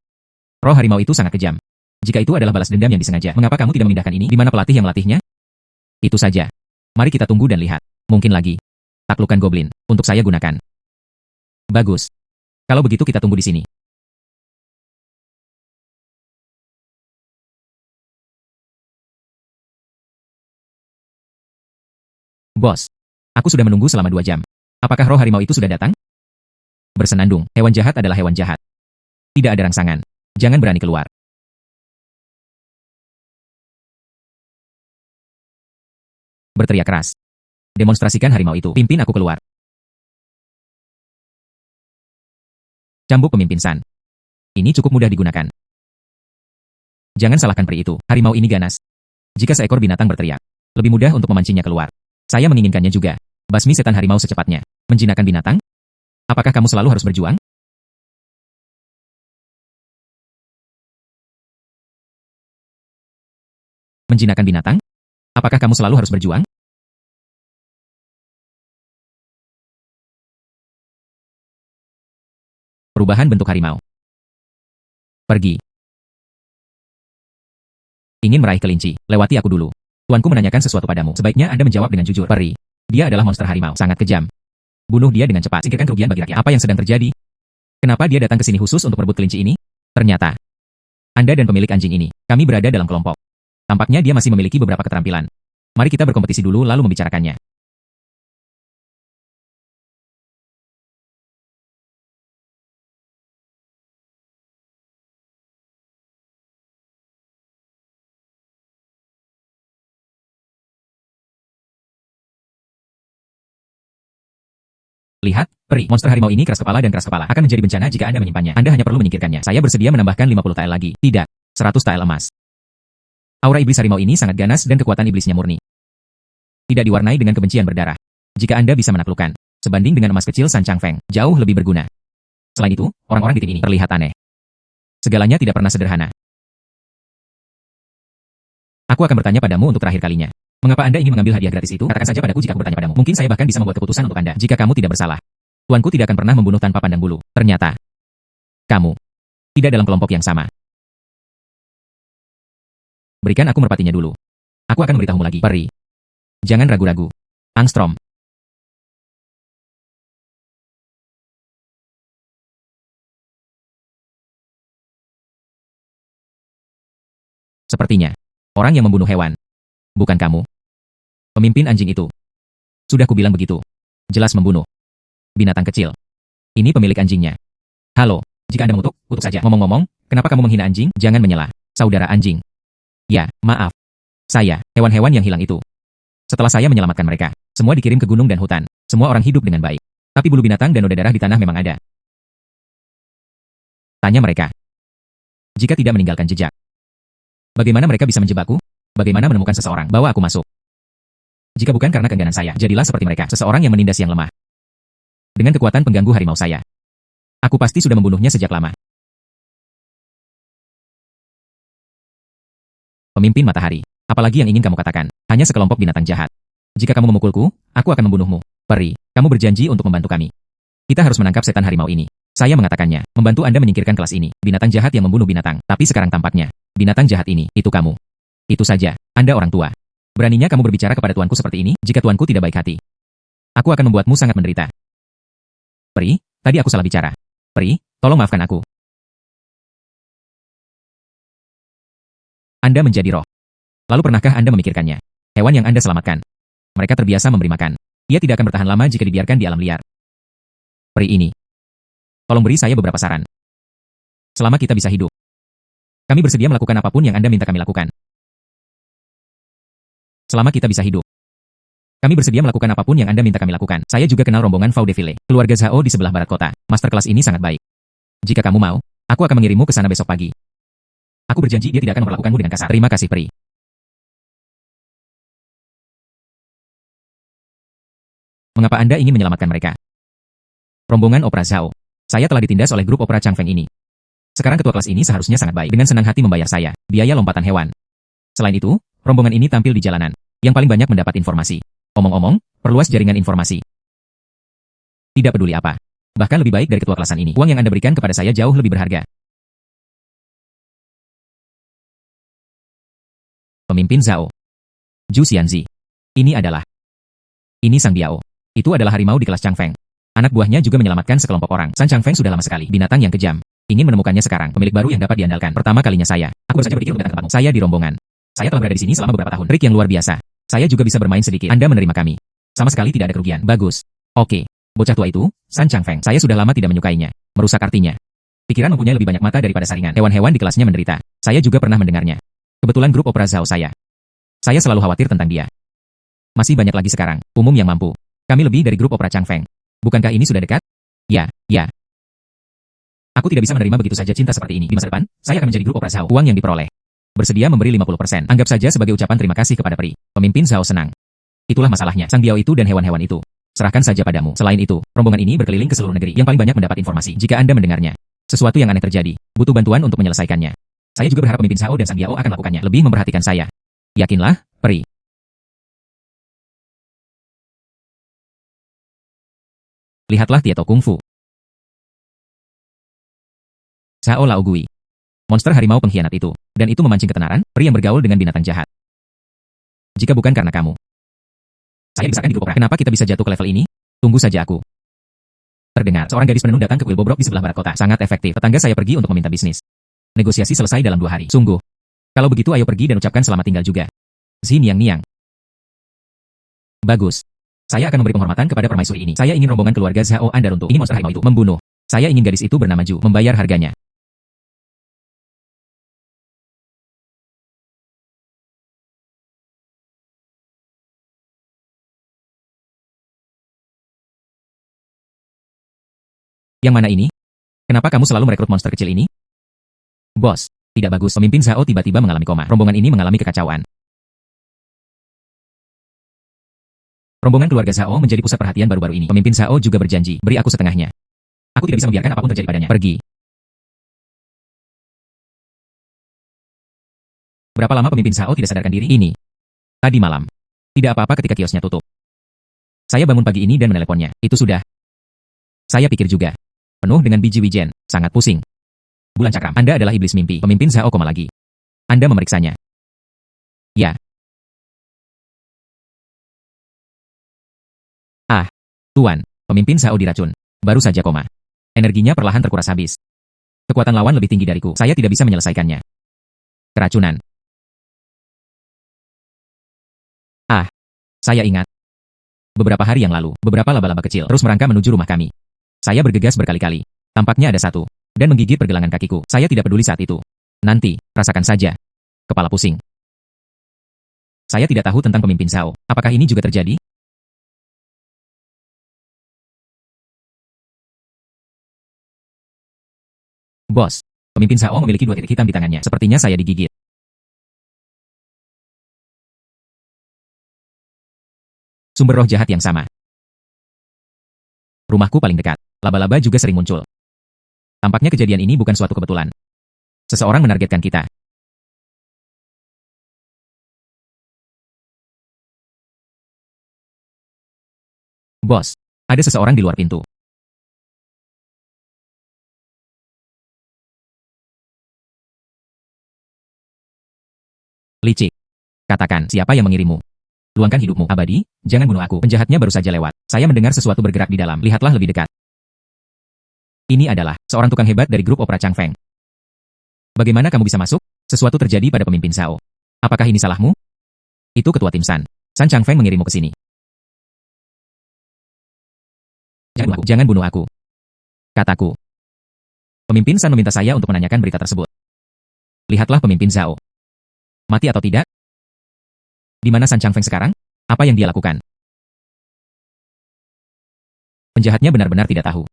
Roh harimau itu sangat kejam. Jika itu adalah balas dendam yang disengaja, mengapa kamu tidak memindahkan ini? Di mana pelatih yang melatihnya? Itu saja. Mari kita tunggu dan lihat. Mungkin lagi. Taklukan goblin. Untuk saya gunakan. Bagus. Kalau begitu kita tunggu di sini. Bos. Aku sudah menunggu selama 2 jam. Apakah roh harimau itu sudah datang? Bersenandung, hewan jahat adalah hewan jahat. Tidak ada rangsangan. Jangan berani keluar. Berteriak keras. Demonstrasikan harimau itu. Pimpin aku keluar. Cambuk pemimpin San. Ini cukup mudah digunakan. Jangan salahkan peri itu. Harimau ini ganas. Jika seekor binatang berteriak, lebih mudah untuk memancingnya keluar. Saya menginginkannya juga. Basmi setan harimau secepatnya. Menjinakkan binatang? Apakah kamu selalu harus berjuang? Menjinakkan binatang? Apakah kamu selalu harus berjuang? Perubahan bentuk harimau. Pergi. Ingin meraih kelinci, lewati aku dulu. Tuanku menanyakan sesuatu padamu. Sebaiknya Anda menjawab dengan jujur. Peri. Dia adalah monster harimau, sangat kejam. Bunuh dia dengan cepat. Singkirkan kerugian bagi rakyat. Apa yang sedang terjadi? Kenapa dia datang ke sini khusus untuk merebut kelinci ini? Ternyata, Anda dan pemilik anjing ini, kami berada dalam kelompok. Tampaknya dia masih memiliki beberapa keterampilan. Mari kita berkompetisi dulu lalu membicarakannya. Lihat, peri, monster harimau ini keras kepala dan keras kepala. Akan menjadi bencana jika Anda menyimpannya. Anda hanya perlu menyingkirkannya. Saya bersedia menambahkan 50 tael lagi. Tidak, 100 tael emas. Aura iblis harimau ini sangat ganas dan kekuatan iblisnya murni. Tidak diwarnai dengan kebencian berdarah. Jika Anda bisa menaklukkan, sebanding dengan emas kecil San Chang Feng, jauh lebih berguna. Selain itu, orang-orang di tim ini terlihat aneh. Segalanya tidak pernah sederhana. Aku akan bertanya padamu untuk terakhir kalinya. Mengapa Anda ingin mengambil hadiah gratis itu? Katakan saja padaku jika aku bertanya padamu. Mungkin saya bahkan bisa membuat keputusan untuk Anda. Jika kamu tidak bersalah, tuanku tidak akan pernah membunuh tanpa pandang bulu. Ternyata, kamu tidak dalam kelompok yang sama. Berikan aku merpatinya dulu. Aku akan memberitahumu lagi. Peri. Jangan ragu-ragu. Angstrom. Sepertinya, orang yang membunuh hewan. Bukan kamu. Pemimpin anjing itu. Sudah kubilang begitu. Jelas membunuh. Binatang kecil. Ini pemilik anjingnya. Halo, jika Anda mengutuk, kutuk saja. Ngomong-ngomong, kenapa kamu menghina anjing? Jangan menyela. Saudara anjing. Ya, maaf. Saya, hewan-hewan yang hilang itu. Setelah saya menyelamatkan mereka, semua dikirim ke gunung dan hutan. Semua orang hidup dengan baik. Tapi bulu binatang dan noda darah di tanah memang ada. Tanya mereka. Jika tidak meninggalkan jejak. Bagaimana mereka bisa menjebakku? Bagaimana menemukan seseorang? Bawa aku masuk. Jika bukan karena keengganan saya, jadilah seperti mereka, seseorang yang menindas yang lemah. Dengan kekuatan pengganggu harimau saya, aku pasti sudah membunuhnya sejak lama. Pemimpin matahari, apalagi yang ingin kamu katakan? Hanya sekelompok binatang jahat. Jika kamu memukulku, aku akan membunuhmu. Peri, kamu berjanji untuk membantu kami. Kita harus menangkap setan harimau ini. Saya mengatakannya, membantu Anda menyingkirkan kelas ini, binatang jahat yang membunuh binatang. Tapi sekarang tampaknya, binatang jahat ini, itu kamu. Itu saja, Anda orang tua. Beraninya kamu berbicara kepada tuanku seperti ini, jika tuanku tidak baik hati. Aku akan membuatmu sangat menderita. Peri, tadi aku salah bicara. Peri, tolong maafkan aku. Anda menjadi roh. Lalu pernahkah Anda memikirkannya? Hewan yang Anda selamatkan. Mereka terbiasa memberi makan. Ia tidak akan bertahan lama jika dibiarkan di alam liar. Peri ini. Tolong beri saya beberapa saran. Selama kita bisa hidup. Kami bersedia melakukan apapun yang Anda minta kami lakukan. Selama kita bisa hidup. Kami bersedia melakukan apapun yang Anda minta kami lakukan. Saya juga kenal rombongan Vau Deville, keluarga Zhao di sebelah barat kota. Master kelas ini sangat baik. Jika kamu mau, aku akan mengirimmu ke sana besok pagi. Aku berjanji dia tidak akan memperlakukanmu dengan kasar. Terima kasih, Peri. Mengapa Anda ingin menyelamatkan mereka? Rombongan opera Zhao. Saya telah ditindas oleh grup opera Chang Feng ini. Sekarang ketua kelas ini seharusnya sangat baik. Dengan senang hati membayar saya, biaya lompatan hewan. Selain itu, rombongan ini tampil di jalanan. yang paling banyak mendapat informasi. Omong-omong, perluas jaringan informasi. Tidak peduli apa. Bahkan lebih baik dari ketua kelasan ini. Uang yang Anda berikan kepada saya jauh lebih berharga. Pemimpin Zhao. Zhu Xianzi. Ini Sang Biao. Itu adalah harimau di kelas Changfeng. Anak buahnya juga menyelamatkan sekelompok orang. Sang Changfeng sudah lama sekali. Binatang yang kejam. Ingin menemukannya sekarang. Pemilik baru yang dapat diandalkan. Pertama kalinya saya. Aku baru saja berpikir untuk datang ke tempatmu. Saya di rombongan. Saya telah berada di sini selama beberapa tahun. Trik yang luar biasa. Saya juga bisa bermain sedikit. Anda menerima kami. Sama sekali tidak ada kerugian. Bagus. Oke. Bocah tua itu, San Changfeng. Saya sudah lama tidak menyukainya. Merusak artinya. Pikiran mempunyai lebih banyak mata daripada saringan. Hewan-hewan di kelasnya menderita. Saya juga pernah mendengarnya. Kebetulan grup opera Zhao saya. Saya selalu khawatir tentang dia. Masih banyak lagi sekarang. Umum yang mampu. Kami lebih dari grup opera Changfeng. Bukankah ini sudah dekat? Ya. Aku tidak bisa menerima begitu saja cinta seperti ini. Di masa depan, saya akan menjadi grup opera Zhao. Uang yang diperoleh. Bersedia memberi 50%. Anggap saja sebagai ucapan terima kasih kepada peri. Pemimpin Zhao senang. Itulah masalahnya. Sang Biao itu dan hewan-hewan itu. Serahkan saja padamu. Selain itu, rombongan ini berkeliling ke seluruh negeri yang paling banyak mendapat informasi. Jika Anda mendengarnya, sesuatu yang aneh terjadi, butuh bantuan untuk menyelesaikannya. Saya juga berharap pemimpin Zhao dan Sang Biao akan melakukannya. Lebih memperhatikan saya. Yakinlah, peri. Lihatlah Tieto Kungfu. Zhao Laogui. Monster harimau pengkhianat itu. Dan itu memancing ketenaran, peri yang bergaul dengan binatang jahat. Jika bukan karena kamu, saya dibesarkan di grup opera. Kenapa kita bisa jatuh ke level ini? Tunggu saja aku. Terdengar, seorang gadis penenun datang ke kuil bobrok di sebelah barat kota. Sangat efektif. Tetangga saya pergi untuk meminta bisnis. Negosiasi selesai dalam 2 hari. Sungguh. Kalau begitu ayo pergi dan ucapkan selamat tinggal juga. Niang. Bagus. Saya akan memberi penghormatan kepada permaisuri ini. Saya ingin rombongan keluarga Zhao Anda runtuh. Ini monster harimau itu. Membunuh. Saya ingin gadis itu bernama Ju. Membayar harganya. Yang mana ini? Kenapa kamu selalu merekrut monster kecil ini? Bos, tidak bagus. Pemimpin Zhao tiba-tiba mengalami koma. Rombongan ini mengalami kekacauan. Rombongan keluarga Zhao menjadi pusat perhatian baru-baru ini. Pemimpin Zhao juga berjanji, beri aku setengahnya. Aku tidak bisa membiarkan apapun terjadi padanya. Pergi. Berapa lama pemimpin Zhao tidak sadarkan diri? Ini. Tadi malam. Tidak apa-apa ketika kiosnya tutup. Saya bangun pagi ini dan meneleponnya. Itu sudah. Saya pikir juga. Penuh dengan biji wijen. Sangat pusing. Bulan cakram. Anda adalah iblis mimpi. Pemimpin Zhao koma lagi. Anda memeriksanya. Ya. Ah. Tuan. Pemimpin Zhao diracun. Baru saja koma. Energinya perlahan terkuras habis. Kekuatan lawan lebih tinggi dariku. Saya tidak bisa menyelesaikannya. Keracunan. Ah. Saya ingat. Beberapa hari yang lalu, beberapa laba-laba kecil terus merangkak menuju rumah kami. Saya bergegas berkali-kali. Tampaknya ada satu. Dan menggigit pergelangan kakiku. Saya tidak peduli saat itu. Nanti, rasakan saja. Kepala pusing. Saya tidak tahu tentang pemimpin Zhao. Apakah ini juga terjadi? Bos, pemimpin Zhao memiliki 2 titik hitam di tangannya. Sepertinya saya digigit. Sumber roh jahat yang sama. Rumahku paling dekat. Laba-laba juga sering muncul. Tampaknya kejadian ini bukan suatu kebetulan. Seseorang menargetkan kita. Bos, ada seseorang di luar pintu. Licik. Katakan, siapa yang mengirimmu? Luangkan hidupmu, abadi, jangan bunuh aku. Penjahatnya baru saja lewat. Saya mendengar sesuatu bergerak di dalam. Lihatlah lebih dekat. Ini adalah seorang tukang hebat dari grup opera Changfeng. Bagaimana kamu bisa masuk? Sesuatu terjadi pada pemimpin Zhao. Apakah ini salahmu? Itu ketua tim San. San Changfeng mengirimmu ke sini. Jangan bunuh aku. Kataku. Pemimpin San meminta saya untuk menanyakan berita tersebut. Lihatlah pemimpin Zhao. Mati atau tidak? Di mana San Changfeng sekarang? Apa yang dia lakukan? Penjahatnya benar-benar tidak tahu.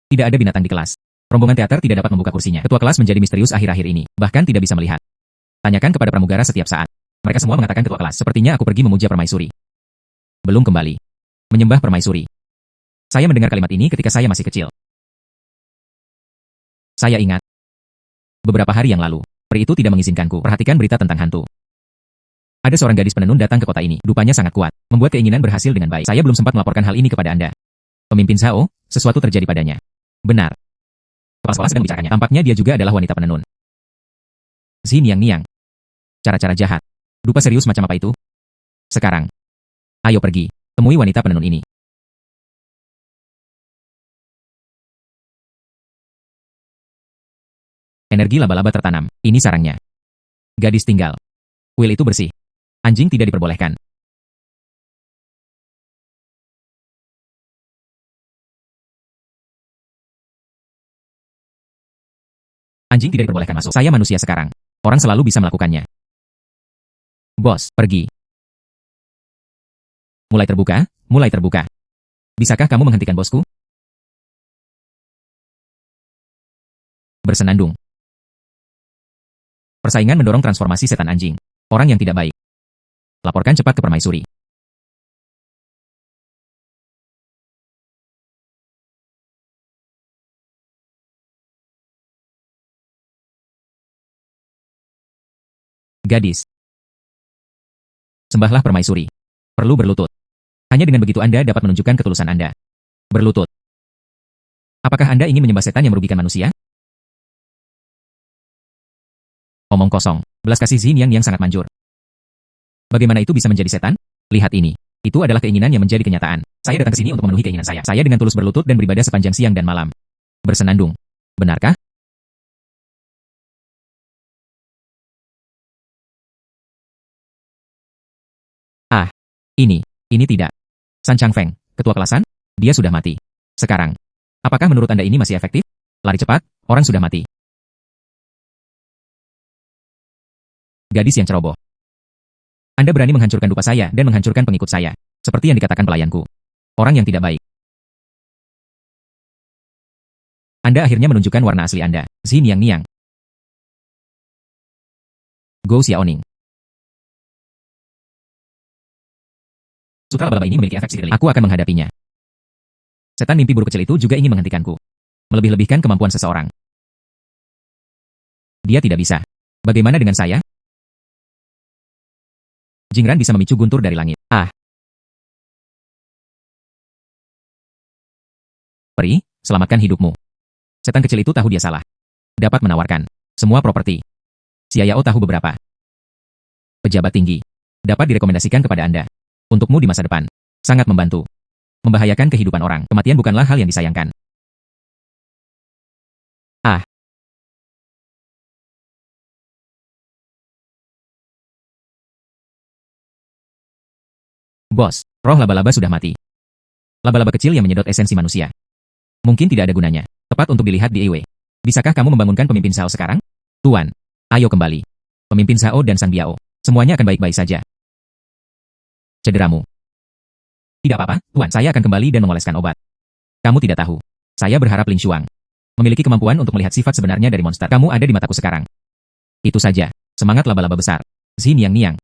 Tidak ada binatang di kelas. Rombongan teater tidak dapat membuka kursinya. Ketua kelas menjadi misterius akhir-akhir ini. Bahkan tidak bisa melihat. Tanyakan kepada pramugara setiap saat. Mereka semua mengatakan ketua kelas. Sepertinya aku pergi memuja permaisuri. Belum kembali. Menyembah permaisuri. Saya mendengar kalimat ini ketika saya masih kecil. Saya ingat. Beberapa hari yang lalu, peri itu tidak mengizinkanku perhatikan berita tentang hantu. Ada seorang gadis penenun datang ke kota ini. Rupanya sangat kuat, membuat keinginan berhasil dengan baik. Saya belum sempat melaporkan hal ini kepada Anda. Pemimpin Zhao, sesuatu terjadi padanya. Benar. Kepala sekolah sedang membicarakannya. Tampaknya dia juga adalah wanita penenun. Xin Yang Niang. Cara-cara jahat. Dupa serius macam apa itu? Sekarang. Ayo pergi, temui wanita penenun ini. Energi laba-laba tertanam. Ini sarangnya. Gadis tinggal. Kuil itu bersih. Anjing tidak diperbolehkan. Anjing tidak diperbolehkan masuk. Saya manusia sekarang. Orang selalu bisa melakukannya. Bos, pergi. Mulai terbuka, mulai terbuka. Bisakah kamu menghentikan bosku? Bersenandung. Persaingan mendorong transformasi setan anjing. Orang yang tidak baik. Laporkan cepat ke permaisuri. Gadis. Sembahlah permaisuri. Perlu berlutut. Hanya dengan begitu Anda dapat menunjukkan ketulusan Anda. Berlutut. Apakah Anda ingin menyembah setan yang merugikan manusia? Omong kosong. Belas kasih Xin yang sangat manjur. Bagaimana itu bisa menjadi setan? Lihat ini. Itu adalah keinginan yang menjadi kenyataan. Saya datang ke sini untuk memenuhi keinginan saya. Saya dengan tulus berlutut dan beribadah sepanjang siang dan malam. Bersenandung. Benarkah? Ah. Ini tidak. San Changfeng, ketua kelasan? Dia sudah mati. Sekarang. Apakah menurut Anda ini masih efektif? Lari cepat, orang sudah mati. Gadis yang ceroboh. Anda berani menghancurkan dupa saya dan menghancurkan pengikut saya. Seperti yang dikatakan pelayanku. Orang yang tidak baik. Anda akhirnya menunjukkan warna asli Anda. Xin Yang Niang. Gou Xiaoning. Sutra laba-laba ini memiliki efek psikologi. Aku akan menghadapinya. Setan mimpi buruk kecil itu juga ingin menghentikanku. Melebih-lebihkan kemampuan seseorang. Dia tidak bisa. Bagaimana dengan saya? Jingran bisa memicu guntur dari langit. Ah. Peri, selamatkan hidupmu. Setan kecil itu tahu dia salah. Dapat menawarkan semua properti. Xia Yao tahu beberapa. Pejabat tinggi. Dapat direkomendasikan kepada Anda. Untukmu di masa depan. Sangat membantu. Membahayakan kehidupan orang. Kematian bukanlah hal yang disayangkan. Ah. Bos, roh laba-laba sudah mati. Laba-laba kecil yang menyedot esensi manusia. Mungkin tidak ada gunanya. Tepat untuk dilihat di Ewe. Bisakah kamu membangunkan pemimpin Zhao sekarang? Tuan, ayo kembali. Pemimpin Zhao dan San Biao. Semuanya akan baik-baik saja. Cederamu. Tidak apa-apa, Tuan. Saya akan kembali dan mengoleskan obat. Kamu tidak tahu. Saya berharap Ling Xuang memiliki kemampuan untuk melihat sifat sebenarnya dari monster. Kamu ada di mataku sekarang. Itu saja. Semangat laba-laba besar. Xin Yang Niang.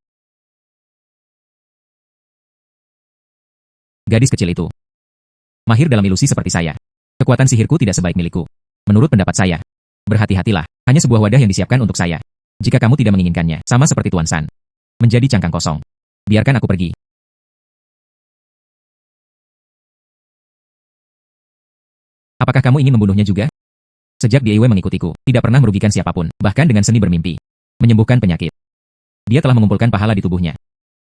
Gadis kecil itu. Mahir dalam ilusi seperti saya. Kekuatan sihirku tidak sebaik milikku. Menurut pendapat saya. Berhati-hatilah. Hanya sebuah wadah yang disiapkan untuk saya. Jika kamu tidak menginginkannya, sama seperti Tuan San. Menjadi cangkang kosong. Biarkan aku pergi. Apakah kamu ingin membunuhnya juga? Sejak Diewe mengikutiku, tidak pernah merugikan siapapun, bahkan dengan seni bermimpi. Menyembuhkan penyakit. Dia telah mengumpulkan pahala di tubuhnya.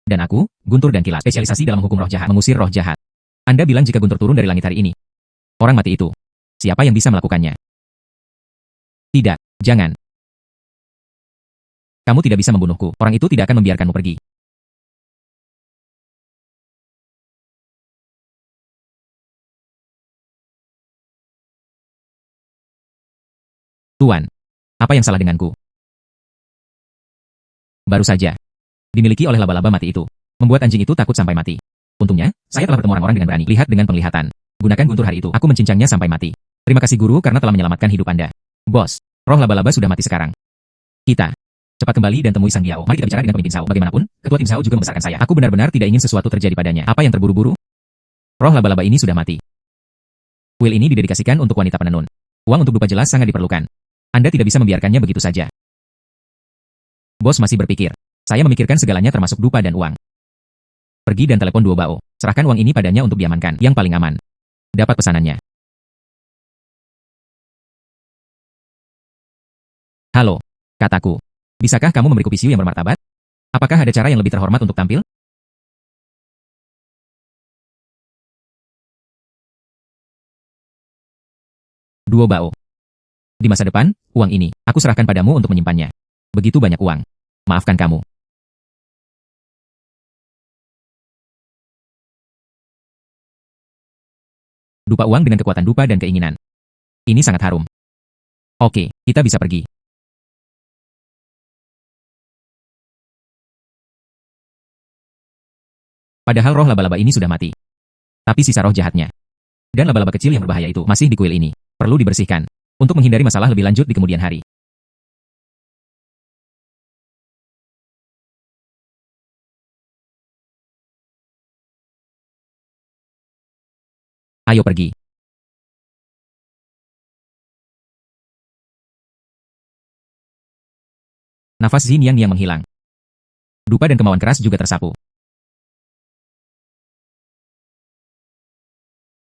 Dan aku, Guntur dan Kilat, spesialisasi dalam hukum roh jahat, mengusir roh jahat. Anda bilang jika Guntur turun dari langit hari ini. Orang mati itu. Siapa yang bisa melakukannya? Tidak, jangan. Kamu tidak bisa membunuhku. Orang itu tidak akan membiarkanmu pergi. Tuan, apa yang salah denganku? Baru saja. Dimiliki oleh laba-laba mati itu. Membuat anjing itu takut sampai mati. Untungnya, saya telah bertemu orang-orang dengan berani. Lihat dengan penglihatan. Gunakan guntur hari itu. Aku mencincangnya sampai mati. Terima kasih guru karena telah menyelamatkan hidup Anda. Bos, roh laba-laba sudah mati sekarang. Kita. Cepat kembali dan temui Sang Biao. Mari kita bicara dengan pemimpin Zhao. Bagaimanapun, ketua tim Zhao juga membesarkan saya. Aku benar-benar tidak ingin sesuatu terjadi padanya. Apa yang terburu-buru? Roh laba-laba ini sudah mati. Kuil ini didedikasikan untuk wanita penenun. Uang untuk dupa jelas sangat diperlukan. Anda tidak bisa membiarkannya begitu saja. Bos masih berpikir. Saya memikirkan segalanya termasuk dupa dan uang. Pergi dan telepon Duo Bao. Serahkan uang ini padanya untuk diamankan. Yang paling aman. Dapat pesanannya. Halo, kataku. Bisakah kamu memberiku pisiu yang bermartabat? Apakah ada cara yang lebih terhormat untuk tampil? Duo Bao. Di masa depan, uang ini, aku serahkan padamu untuk menyimpannya. Begitu banyak uang. Maafkan kamu. Dupa uang dengan kekuatan dupa dan keinginan. Ini sangat harum. Oke, kita bisa pergi. Padahal roh laba-laba ini sudah mati. Tapi sisa roh jahatnya. Dan laba-laba kecil yang berbahaya itu masih di kuil ini. Perlu dibersihkan. Untuk menghindari masalah lebih lanjut di kemudian hari. Ayo pergi. Nafas Xin Yang menghilang. Dupa dan kemauan keras juga tersapu.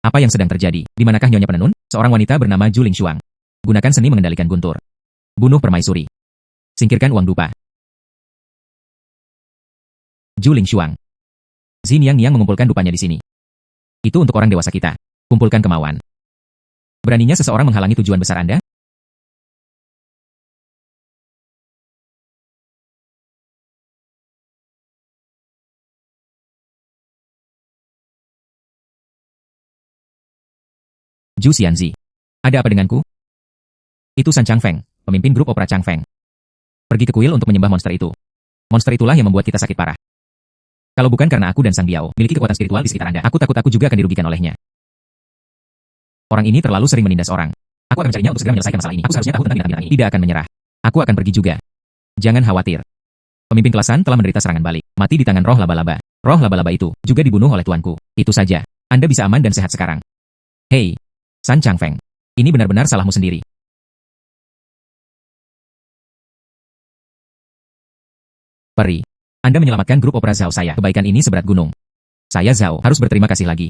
Apa yang sedang terjadi? Di manakah Nyonya Penenun? Seorang wanita bernama Ju Lingshuang. Gunakan seni mengendalikan guntur. Bunuh permaisuri. Singkirkan uang dupa. Ju Lingshuang. Xin Yang mengumpulkan dupanya di sini. Itu untuk orang dewasa kita. Kumpulkan kemauan. Beraninya seseorang menghalangi tujuan besar Anda? Ju Xianzi. Ada apa denganku? Itu San Changfeng, pemimpin grup opera Changfeng. Pergi ke kuil untuk menyembah monster itu. Monster itulah yang membuat kita sakit parah. Kalau bukan karena aku dan Sang Biao miliki kekuatan spiritual di sekitar Anda, aku takut aku juga akan dirugikan olehnya. Orang ini terlalu sering menindas orang. Aku akan mencarinya untuk segera menyelesaikan masalah ini. Aku seharusnya tahu tentang binatang-binatang ini. Tidak akan menyerah. Aku akan pergi juga. Jangan khawatir. Pemimpin kelasan telah menderita serangan balik. Mati di tangan roh laba-laba. Roh laba-laba itu juga dibunuh oleh tuanku. Itu saja. Anda bisa aman dan sehat sekarang. Hei, San Changfeng. Ini benar-benar salahmu sendiri. Peri. Anda menyelamatkan grup opera Zhao saya. Kebaikan ini seberat gunung. Saya Zhao harus berterima kasih lagi.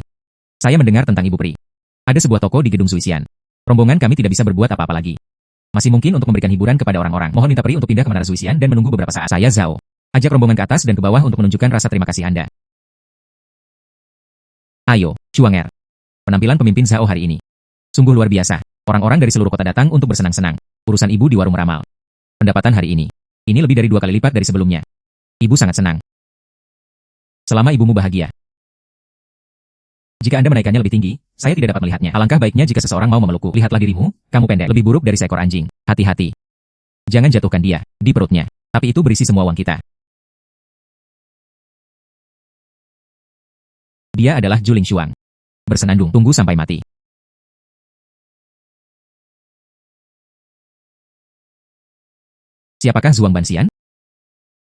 Saya mendengar tentang Ibu Peri. Ada sebuah toko di gedung Zuisian. Rombongan kami tidak bisa berbuat apa-apa lagi. Masih mungkin untuk memberikan hiburan kepada orang-orang. Mohon minta Peri untuk pindah ke Menara Zuisian dan menunggu beberapa saat. Saya Zhao. Ajak rombongan ke atas dan ke bawah untuk menunjukkan rasa terima kasih Anda. Ayo, Chuanger. Penampilan pemimpin Zhao hari ini. Sungguh luar biasa. Orang-orang dari seluruh kota datang untuk bersenang-senang. Urusan ibu di warung meramal. Pendapatan hari ini. Ini lebih dari 2 kali lipat dari sebelumnya. Ibu sangat senang. Selama ibumu bahagia. Jika Anda menaikkannya lebih tinggi, saya tidak dapat melihatnya. Alangkah baiknya jika seseorang mau memelukku. Lihatlah dirimu, kamu pendek. Lebih buruk dari seekor anjing. Hati-hati. Jangan jatuhkan dia di perutnya. Tapi itu berisi semua uang kita. Dia adalah Ju Lingshuang. Bersenandung, tunggu sampai mati. Siapakah Zhuang Banxian?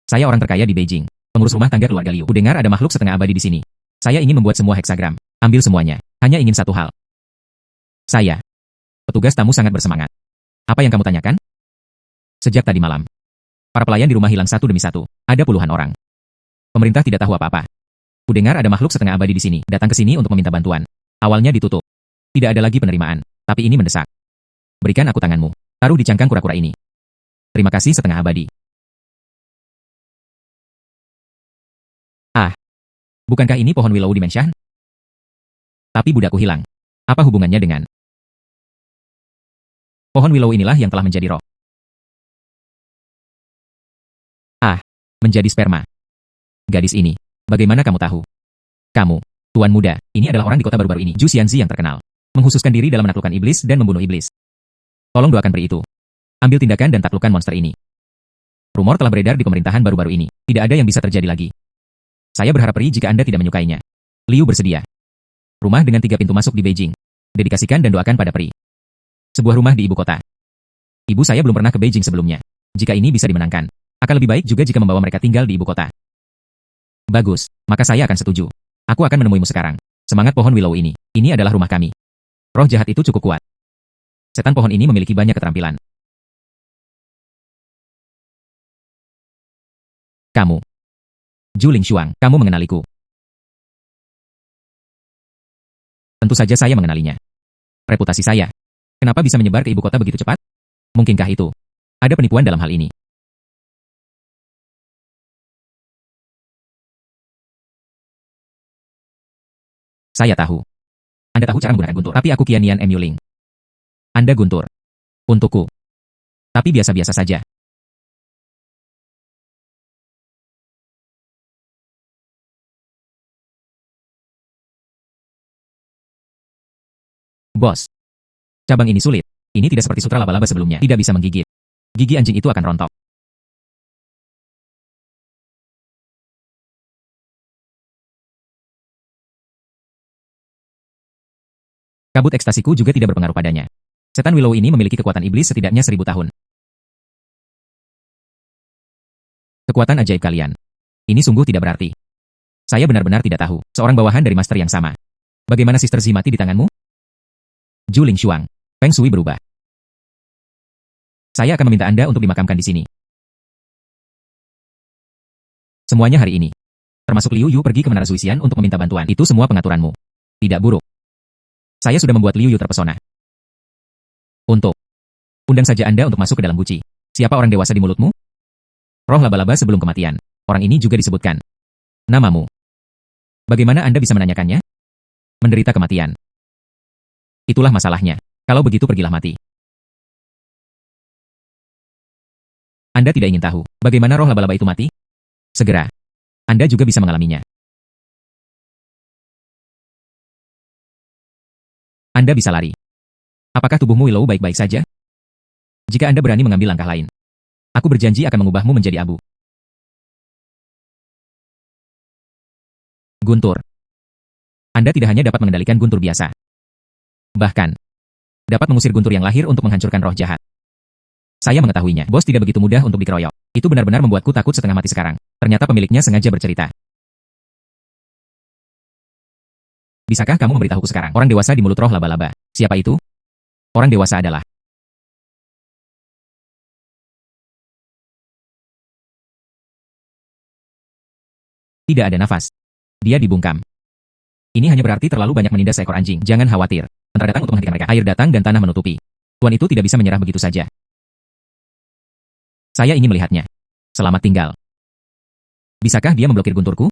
Saya orang terkaya di Beijing. Pengurus rumah tangga keluarga Liu. Kudengar ada makhluk setengah abadi di sini. Saya ingin membuat semua heksagram. Ambil semuanya. Hanya ingin satu hal. Saya. Petugas tamu sangat bersemangat. Apa yang kamu tanyakan? Sejak tadi malam. Para pelayan di rumah hilang satu demi satu. Ada puluhan orang. Pemerintah tidak tahu apa-apa. Kudengar ada makhluk setengah abadi di sini. Datang ke sini untuk meminta bantuan. Awalnya ditutup. Tidak ada lagi penerimaan. Tapi ini mendesak. Berikan aku tanganmu. Taruh di cangkang kura-kura ini. Terima kasih setengah abadi. Ah. Bukankah ini pohon willow dimension? Tapi budakku hilang. Apa hubungannya dengan pohon willow inilah yang telah menjadi roh? Ah, menjadi sperma. Gadis ini, bagaimana kamu tahu? Kamu, tuan muda, ini adalah orang di kota baru-baru ini, Ju Xianzi yang terkenal. Menghususkan diri dalam menaklukkan iblis dan membunuh iblis. Tolong doakan peri itu. Ambil tindakan dan taklukkan monster ini. Rumor telah beredar di pemerintahan baru-baru ini. Tidak ada yang bisa terjadi lagi. Saya berharap peri jika Anda tidak menyukainya. Liu bersedia. Rumah dengan 3 pintu masuk di Beijing. Dedikasikan dan doakan pada peri. Sebuah rumah di ibu kota. Ibu saya belum pernah ke Beijing sebelumnya. Jika ini bisa dimenangkan, akan lebih baik juga jika membawa mereka tinggal di ibu kota. Bagus, maka saya akan setuju. Aku akan menemuimu sekarang. Semangat pohon willow ini. Ini adalah rumah kami. Roh jahat itu cukup kuat. Setan pohon ini memiliki banyak keterampilan. Kamu. Zhu Lingshuang, kamu mengenaliku. Tentu saja saya mengenalinya. Reputasi saya. Kenapa bisa menyebar ke ibu kota begitu cepat? Mungkinkah itu? Ada penipuan dalam hal ini. Saya tahu. Anda tahu cara menggunakan guntur, tapi aku Qianian M. Yuling. Anda guntur. Untukku. Tapi biasa-biasa saja. Bos. Cabang ini sulit. Ini tidak seperti sutra laba-laba sebelumnya. Tidak bisa menggigit. Gigi anjing itu akan rontok. Kabut ekstasiku juga tidak berpengaruh padanya. Setan Willow ini memiliki kekuatan iblis setidaknya 1000 tahun. Kekuatan ajaib kalian. Ini sungguh tidak berarti. Saya benar-benar tidak tahu. Seorang bawahan dari master yang sama. Bagaimana Sister Zi mati di tanganmu? Zhu Lingshuang. Feng Shui berubah. Saya akan meminta Anda untuk dimakamkan di sini. Semuanya hari ini. Termasuk Liu Yu pergi ke Menara Zuisian untuk meminta bantuan. Itu semua pengaturanmu. Tidak buruk. Saya sudah membuat Liu Yu terpesona. Untuk. Undang saja Anda untuk masuk ke dalam guci. Siapa orang dewasa di mulutmu? Roh laba-laba sebelum kematian. Orang ini juga disebutkan. Namamu. Bagaimana Anda bisa menanyakannya? Menderita kematian. Itulah masalahnya. Kalau begitu pergilah mati. Anda tidak ingin tahu bagaimana roh laba-laba itu mati? Segera. Anda juga bisa mengalaminya. Anda bisa lari. Apakah tubuhmu Willow baik-baik saja? Jika Anda berani mengambil langkah lain, aku berjanji akan mengubahmu menjadi abu. Guntur. Anda tidak hanya dapat mengendalikan guntur biasa. Bahkan, dapat mengusir guntur yang lahir untuk menghancurkan roh jahat. Saya mengetahuinya. Bos tidak begitu mudah untuk dikeroyok. Itu benar-benar membuatku takut setengah mati sekarang. Ternyata pemiliknya sengaja bercerita. Bisakah kamu memberitahuku sekarang? Orang dewasa di mulut roh laba-laba. Siapa itu? Orang dewasa adalah. Tidak ada nafas. Dia dibungkam. Ini hanya berarti terlalu banyak menindas seekor anjing. Jangan khawatir. Tentara datang untuk menghentikan mereka. Air datang dan tanah menutupi. Tuan itu tidak bisa menyerah begitu saja. Saya ingin melihatnya. Selamat tinggal. Bisakah dia memblokir gunturku?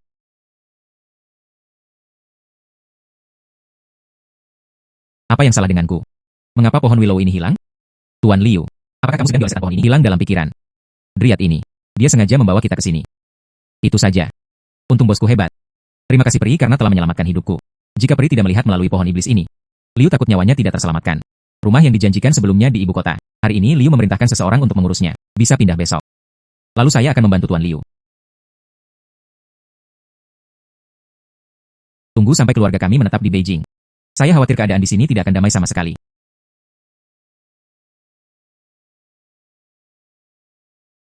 Apa yang salah denganku? Mengapa pohon willow ini hilang? Tuan Liu, apakah kamu sedang dioleskan pohon ini hilang dalam pikiran? Driat ini, dia sengaja membawa kita ke sini. Itu saja. Untung bosku hebat. Terima kasih peri karena telah menyelamatkan hidupku. Jika peri tidak melihat melalui pohon iblis ini, Liu takut nyawanya tidak terselamatkan. Rumah yang dijanjikan sebelumnya di ibu kota. Hari ini Liu memerintahkan seseorang untuk mengurusnya. Bisa pindah besok. Lalu saya akan membantu Tuan Liu. Tunggu sampai keluarga kami menetap di Beijing. Saya khawatir keadaan di sini tidak akan damai sama sekali.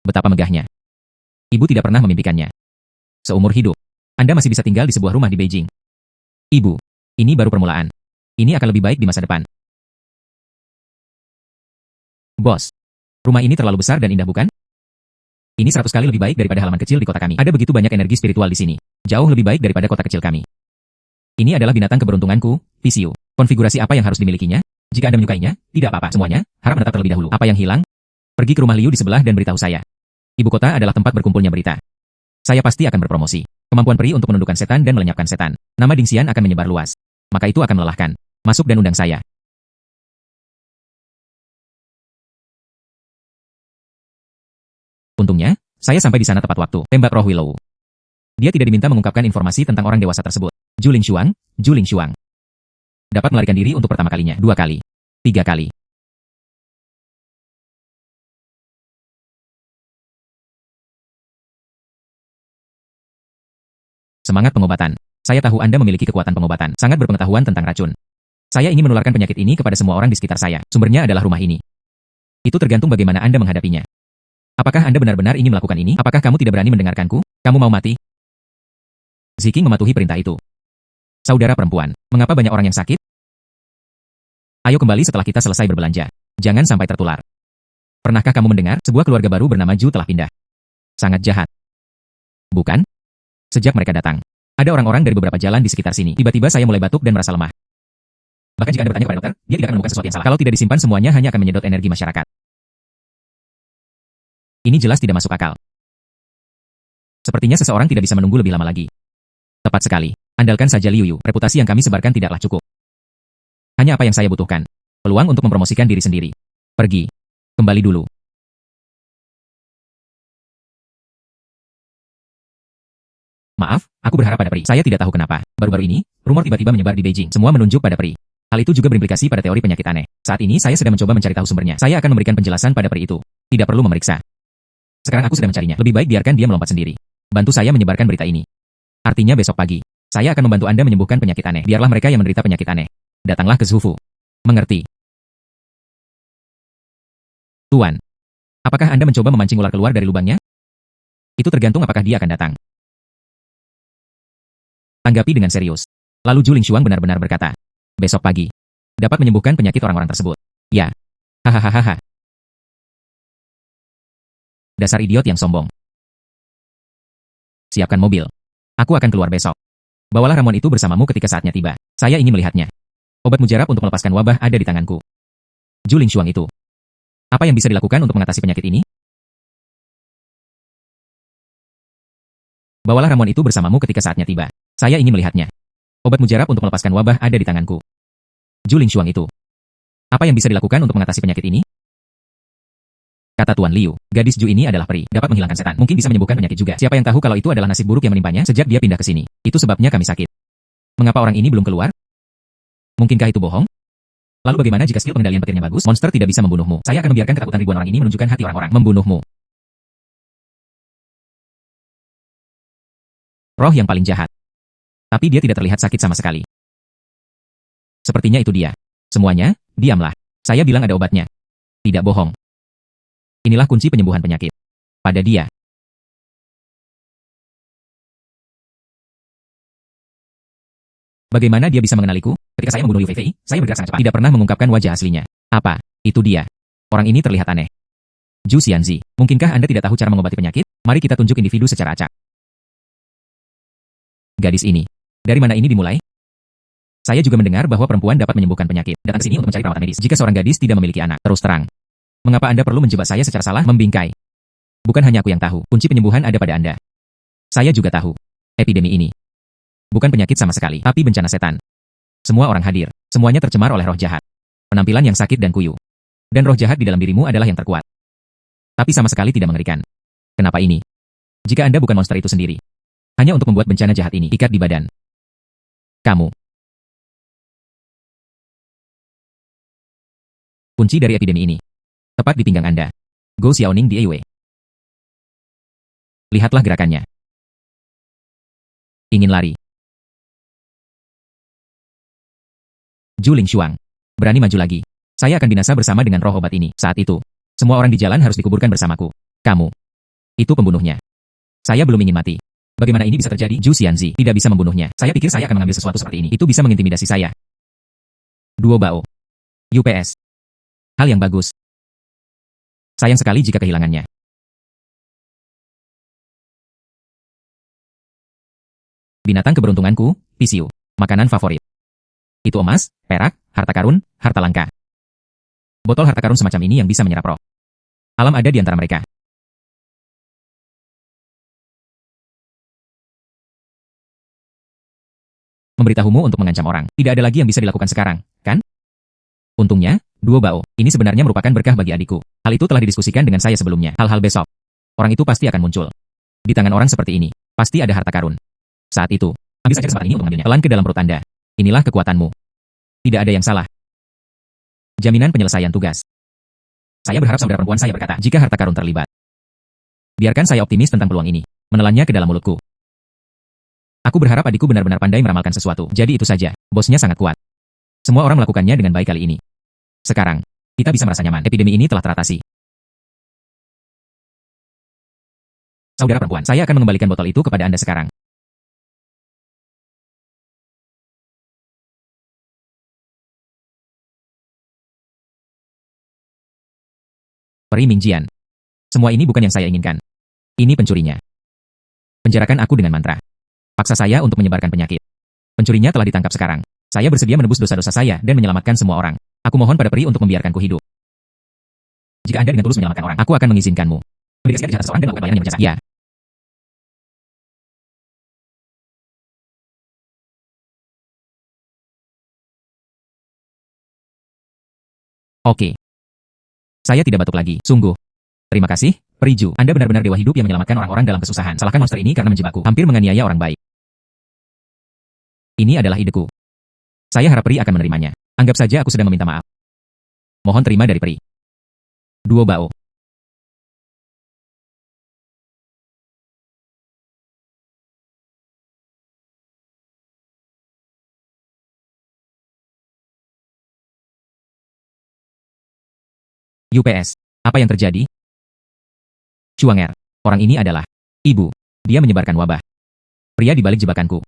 Betapa megahnya. Ibu tidak pernah memimpikannya. Seumur hidup, Anda masih bisa tinggal di sebuah rumah di Beijing. Ibu, ini baru permulaan. Ini akan lebih baik di masa depan. Bos, rumah ini terlalu besar dan indah bukan? Ini 100 kali lebih baik daripada halaman kecil di kota kami. Ada begitu banyak energi spiritual di sini. Jauh lebih baik daripada kota kecil kami. Ini adalah binatang keberuntunganku, Visiu. Konfigurasi apa yang harus dimilikinya? Jika Anda menyukainya, tidak apa-apa. Semuanya, harap menetap terlebih dahulu. Apa yang hilang? Pergi ke rumah Liu di sebelah dan beritahu saya. Ibu kota adalah tempat berkumpulnya berita. Saya pasti akan berpromosi. Kemampuan peri untuk menundukkan setan dan melenyapkan setan. Nama Dingxian akan menyebar luas. Maka itu akan melelahkan. Masuk dan undang saya. Untungnya, saya sampai di sana tepat waktu. Tembak roh Willow. Dia tidak diminta mengungkapkan informasi tentang orang dewasa tersebut. Zhu Lingshuang. Dapat melarikan diri untuk pertama kalinya. 2 kali. 3 kali. Semangat pengobatan. Saya tahu Anda memiliki kekuatan pengobatan. Sangat berpengetahuan tentang racun. Saya ingin menularkan penyakit ini kepada semua orang di sekitar saya. Sumbernya adalah rumah ini. Itu tergantung bagaimana Anda menghadapinya. Apakah Anda benar-benar ingin melakukan ini? Apakah kamu tidak berani mendengarkanku? Kamu mau mati? Ziking mematuhi perintah itu. Saudara perempuan, mengapa banyak orang yang sakit? Ayo kembali setelah kita selesai berbelanja. Jangan sampai tertular. Pernahkah kamu mendengar sebuah keluarga baru bernama Zhu telah pindah? Sangat jahat. Bukan? Sejak mereka datang, ada orang-orang dari beberapa jalan di sekitar sini. Tiba-tiba saya mulai batuk dan merasa lemah. Bahkan jika Anda bertanya kepada dokter, dia tidak akan menemukan sesuatu yang salah. Kalau tidak disimpan semuanya hanya akan menyedot energi masyarakat. Ini jelas tidak masuk akal. Sepertinya seseorang tidak bisa menunggu lebih lama lagi. Tepat sekali. Andalkan saja Liu Yu. Reputasi yang kami sebarkan tidaklah cukup. Hanya apa yang saya butuhkan. Peluang untuk mempromosikan diri sendiri. Pergi. Kembali dulu. Maaf, aku berharap pada peri. Saya tidak tahu kenapa. Baru-baru ini, rumor tiba-tiba menyebar di Beijing. Semua menunjuk pada peri. Hal itu juga berimplikasi pada teori penyakit aneh. Saat ini saya sedang mencoba mencari tahu sumbernya. Saya akan memberikan penjelasan pada peri itu. Tidak perlu memeriksa. Sekarang aku sedang mencarinya. Lebih baik biarkan dia melompat sendiri. Bantu saya menyebarkan berita ini. Artinya besok pagi, saya akan membantu Anda menyembuhkan penyakit aneh. Biarlah mereka yang menderita penyakit aneh. Datanglah ke Zhufu. Mengerti? Tuan, apakah Anda mencoba memancing ular keluar dari lubangnya? Itu tergantung apakah dia akan datang. Tanggapi dengan serius. Lalu Zhu Lingshuang benar-benar berkata, besok pagi, dapat menyembuhkan penyakit orang-orang tersebut. Ya. Hahaha. Dasar idiot yang sombong. Siapkan mobil. Aku akan keluar besok. Bawalah ramuan itu bersamamu ketika saatnya tiba. Saya ingin melihatnya. Obat mujarab untuk melepaskan wabah ada di tanganku. Zhu Lingshuang itu. Apa yang bisa dilakukan untuk mengatasi penyakit ini? Bawalah ramuan itu bersamamu ketika saatnya tiba. Saya ingin melihatnya. Obat mujarab untuk melepaskan wabah ada di tanganku. Zhu Lingshuang itu. Apa yang bisa dilakukan untuk mengatasi penyakit ini? Kata Tuan Liu, gadis Zhu ini adalah peri, dapat menghilangkan setan. Mungkin bisa menyembuhkan penyakit juga. Siapa yang tahu kalau itu adalah nasib buruk yang menimpanya sejak dia pindah ke sini. Itu sebabnya kami sakit. Mengapa orang ini belum keluar? Mungkinkah itu bohong? Lalu bagaimana jika skill pengendalian petirnya bagus? Monster tidak bisa membunuhmu. Saya akan membiarkan ketakutan ribuan orang ini menunjukkan hati orang-orang. Membunuhmu. Roh yang paling jahat. Tapi dia tidak terlihat sakit sama sekali. Sepertinya itu dia. Semuanya, diamlah. Saya bilang ada obatnya. Tidak bohong. Inilah kunci penyembuhan penyakit. Pada dia. Bagaimana dia bisa mengenaliku? Ketika saya membunuh Liu Feifei, saya bergerak sangat cepat. Tidak pernah mengungkapkan wajah aslinya. Apa? Itu dia. Orang ini terlihat aneh. Zhu Xianzi, mungkinkah Anda tidak tahu cara mengobati penyakit? Mari kita tunjuk individu secara acak. Gadis ini. Dari mana ini dimulai? Saya juga mendengar bahwa perempuan dapat menyembuhkan penyakit. Datang ke sini untuk mencari perawatan medis. Jika seorang gadis tidak memiliki anak, terus terang. Mengapa Anda perlu menjebak saya secara salah? Membingkai. Bukan hanya aku yang tahu. Kunci penyembuhan ada pada Anda. Saya juga tahu. Epidemi ini. Bukan penyakit sama sekali, tapi bencana setan. Semua orang hadir. Semuanya tercemar oleh roh jahat. Penampilan yang sakit dan kuyu. Dan roh jahat di dalam dirimu adalah yang terkuat. Tapi sama sekali tidak mengerikan. Kenapa ini? Jika Anda bukan monster itu sendiri. Hanya untuk membuat bencana jahat ini ikat di badan. Kamu. Kunci dari epidemi ini. Tepat di pinggang Anda. Go Xiaoning di Eiwei. Lihatlah gerakannya. Ingin lari. Zhu Lingshuang. Berani maju lagi. Saya akan binasa bersama dengan roh obat ini. Saat itu, semua orang di jalan harus dikuburkan bersamaku. Kamu. Itu pembunuhnya. Saya belum ingin mati. Bagaimana ini bisa terjadi? Zhu Xianzi tidak bisa membunuhnya. Saya pikir saya akan mengambil sesuatu seperti ini. Itu bisa mengintimidasi saya. Duo Bao. UPS. Hal yang bagus. Sayang sekali jika kehilangannya. Binatang keberuntunganku, pisiu. Makanan favorit. Itu emas, perak, harta karun, harta langka. Botol harta karun semacam ini yang bisa menyerap roh. Alam ada di antara mereka. Memberitahumu untuk mengancam orang. Tidak ada lagi yang bisa dilakukan sekarang, kan? Untungnya, Duo Bao, ini sebenarnya merupakan berkah bagi adikku. Hal itu telah didiskusikan dengan saya sebelumnya. Hal-hal besok. Orang itu pasti akan muncul. Di tangan orang seperti ini, pasti ada harta karun. Saat itu, ambil saja kesempatan ini untuk mengambilnya. Pelan ke dalam perut Anda. Inilah kekuatanmu. Tidak ada yang salah. Jaminan penyelesaian tugas. Saya berharap saudara perempuan saya berkata, jika harta karun terlibat. Biarkan saya optimis tentang peluang ini. Menelannya ke dalam mulutku. Aku berharap adikku benar-benar pandai meramalkan sesuatu. Jadi itu saja, bosnya sangat kuat. Semua orang melakukannya dengan baik kali ini. Sekarang, kita bisa merasa nyaman. Epidemi ini telah teratasi. Saudara perempuan, saya akan mengembalikan botol itu kepada Anda sekarang. Peri Mingjian. Semua ini bukan yang saya inginkan. Ini pencurinya. Penjarakan aku dengan mantra. Paksa saya untuk menyebarkan penyakit. Pencurinya telah ditangkap sekarang. Saya bersedia menebus dosa-dosa saya dan menyelamatkan semua orang. Aku mohon pada peri untuk membiarkanku hidup. Jika Anda dengan tulus menyelamatkan orang, aku akan mengizinkanmu. Mendedikasikan kejahatan seseorang dan melakukan pelayanan yang berjasa. Ya. Oke. Saya tidak batuk lagi, sungguh. Terima kasih, Peri Ju. Anda benar-benar dewa hidup yang menyelamatkan orang-orang dalam kesusahan. Salahkan monster ini karena menjebakku, hampir menganiaya orang baik. Ini adalah ideku. Saya harap Peri akan menerimanya. Anggap saja aku sedang meminta maaf. Mohon terima dari Peri. Duo Bao. UPS. Apa yang terjadi? Chuanger. Orang ini adalah ibu. Dia menyebarkan wabah. Pria di balik jebakanku.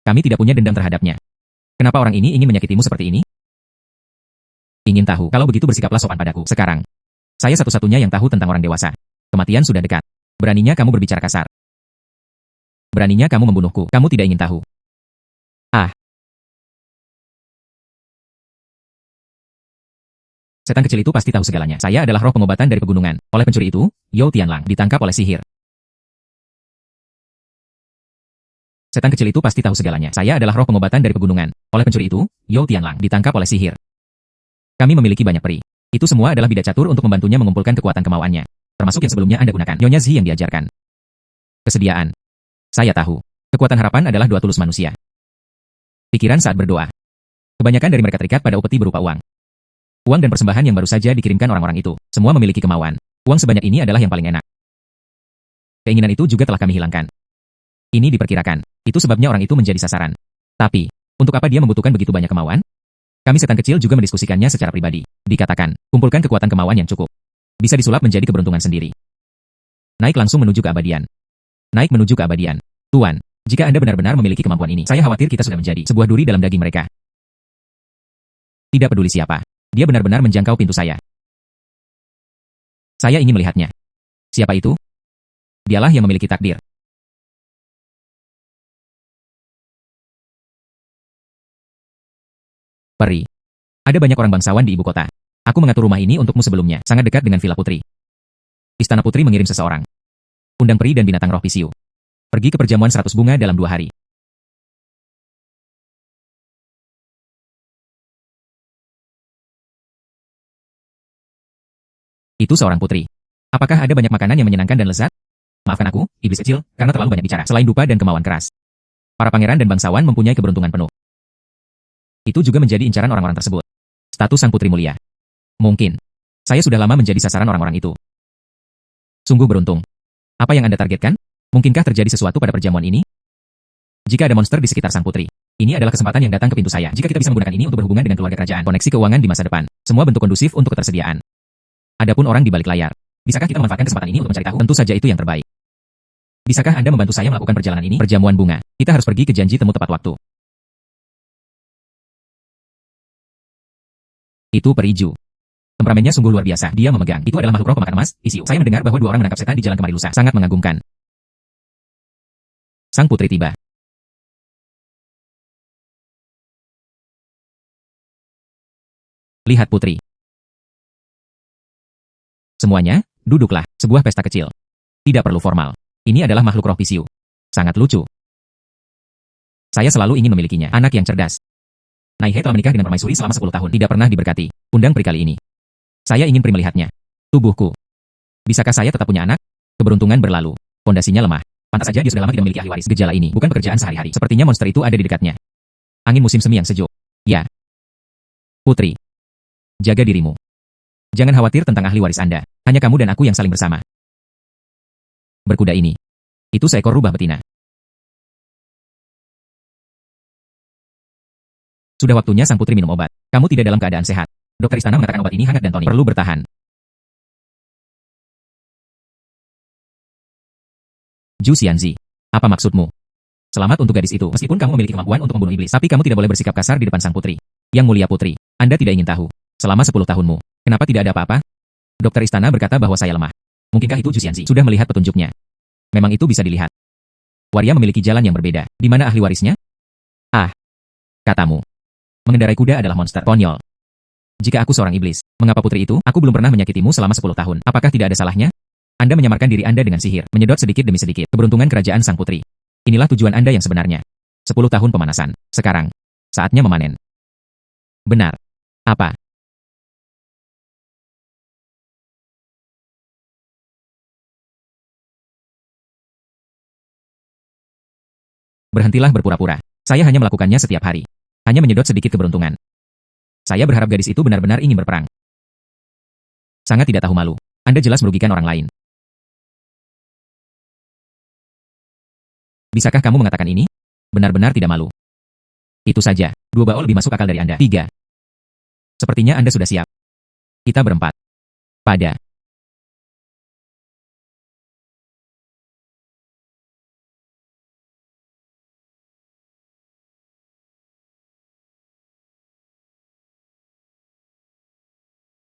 Kami tidak punya dendam terhadapnya. Kenapa orang ini ingin menyakitimu seperti ini? Ingin tahu. Kalau begitu bersikaplah sopan padaku. Sekarang. Saya satu-satunya yang tahu tentang orang dewasa. Kematian sudah dekat. Beraninya kamu berbicara kasar. Beraninya kamu membunuhku. Kamu tidak ingin tahu. Ah. Setan kecil itu pasti tahu segalanya. Saya adalah roh pengobatan dari pegunungan. Oleh pencuri itu, Yao Tianlang ditangkap oleh sihir. Setan kecil itu pasti tahu segalanya. Saya adalah roh pengobatan dari pegunungan. Oleh pencuri itu, Yao Tianlang ditangkap oleh sihir. Kami memiliki banyak peri. Itu semua adalah bidak catur untuk membantunya mengumpulkan kekuatan kemauannya. Termasuk yang sebelumnya Anda gunakan. Nyonya Zi yang diajarkan. Kesediaan. Saya tahu. Kekuatan harapan adalah doa tulus manusia. Pikiran saat berdoa. Kebanyakan dari mereka terikat pada upeti berupa uang. Uang dan persembahan yang baru saja dikirimkan orang-orang itu. Semua memiliki kemauan. Uang sebanyak ini adalah yang paling enak. Keinginan itu juga telah kami hilangkan. Ini diperkirakan. Itu sebabnya orang itu menjadi sasaran. Tapi, untuk apa dia membutuhkan begitu banyak kemauan? Kami setan kecil juga mendiskusikannya secara pribadi. Dikatakan, kumpulkan kekuatan kemauan yang cukup. Bisa disulap menjadi keberuntungan sendiri. Naik langsung menuju keabadian. Naik menuju keabadian. Tuan, jika Anda benar-benar memiliki kemampuan ini, saya khawatir kita sudah menjadi sebuah duri dalam daging mereka. Tidak peduli siapa. Dia benar-benar menjangkau pintu saya. Saya ingin melihatnya. Siapa itu? Dialah yang memiliki takdir. Peri. Ada banyak orang bangsawan di ibu kota. Aku mengatur rumah ini untukmu sebelumnya, sangat dekat dengan Villa Putri. Istana Putri mengirim seseorang. Undang peri dan binatang roh pisiu. Pergi ke perjamuan 100 bunga dalam 2 hari. Itu seorang putri. Apakah ada banyak makanan yang menyenangkan dan lezat? Maafkan aku, iblis kecil, karena terlalu banyak bicara. Selain dupa dan kemauan keras, para pangeran dan bangsawan mempunyai keberuntungan penuh. Itu juga menjadi incaran orang-orang tersebut. Status sang putri mulia. Mungkin. Saya sudah lama menjadi sasaran orang-orang itu. Sungguh beruntung. Apa yang Anda targetkan? Mungkinkah terjadi sesuatu pada perjamuan ini? Jika ada monster di sekitar sang putri, ini adalah kesempatan yang datang ke pintu saya. Jika kita bisa menggunakan ini untuk berhubungan dengan keluarga kerajaan, koneksi keuangan di masa depan, semua bentuk kondusif untuk ketersediaan. Adapun orang di balik layar, bisakah kita memanfaatkan kesempatan ini untuk mencari tahu? Tentu saja itu yang terbaik. Bisakah Anda membantu saya melakukan perjalanan ini? Perjamuan bunga. Kita harus pergi ke janji temu tepat waktu. Itu Peri Ju. Temperamennya sungguh luar biasa. Dia memegang. Itu adalah makhluk roh pemakan emas, Isiu. Saya mendengar bahwa 2 orang menangkap setan di jalan kemari lusa. Sangat mengagumkan. Sang putri tiba. Lihat putri. Semuanya, duduklah. Sebuah pesta kecil. Tidak perlu formal. Ini adalah makhluk roh pisiu. Sangat lucu. Saya selalu ingin memilikinya. Anak yang cerdas. Naihe telah menikah dengan permaisuri selama 10 tahun. Tidak pernah diberkati. Undang peri kali ini. Saya ingin peri melihatnya. Tubuhku. Bisakah saya tetap punya anak? Keberuntungan berlalu. Fondasinya lemah. Pantas saja dia sudah lama tidak memiliki ahli waris. Gejala ini bukan pekerjaan sehari-hari. Sepertinya monster itu ada di dekatnya. Angin musim semi yang sejuk. Ya. Putri. Jaga dirimu. Jangan khawatir tentang ahli waris Anda. Hanya kamu dan aku yang saling bersama. Berkuda ini. Itu seekor rubah betina. Sudah waktunya sang putri minum obat. Kamu tidak dalam keadaan sehat. Dokter istana mengatakan obat ini hangat dan tonik. Perlu bertahan. Ju Xianzi. Apa maksudmu? Selamat untuk gadis itu. Meskipun kamu memiliki kemampuan untuk membunuh iblis, tapi kamu tidak boleh bersikap kasar di depan sang putri. Yang mulia putri, Anda tidak ingin tahu. Selama 10 tahunmu, kenapa tidak ada apa-apa? Dokter istana berkata bahwa saya lemah. Mungkinkah itu Ju Xianzi sudah melihat petunjuknya? Memang itu bisa dilihat. Waria memiliki jalan yang berbeda. Di mana ahli warisnya? Ah, katamu. Mengendarai kuda adalah monster. Konyol. Jika aku seorang iblis, mengapa putri itu? Aku belum pernah menyakitimu selama 10 tahun. Apakah tidak ada salahnya? Anda menyamarkan diri Anda dengan sihir, menyedot sedikit demi sedikit keberuntungan kerajaan sang putri. Inilah tujuan Anda yang sebenarnya. 10 tahun pemanasan. Sekarang, saatnya memanen. Benar. Apa? Berhentilah berpura-pura. Saya hanya melakukannya setiap hari. Hanya menyedot sedikit keberuntungan. Saya berharap gadis itu benar-benar ingin berperang. Sangat tidak tahu malu. Anda jelas merugikan orang lain. Bisakah kamu mengatakan ini? Benar-benar tidak malu. Itu saja. 2 baul lebih masuk akal dari Anda. 3. Sepertinya Anda sudah siap. Kita berempat. Pada.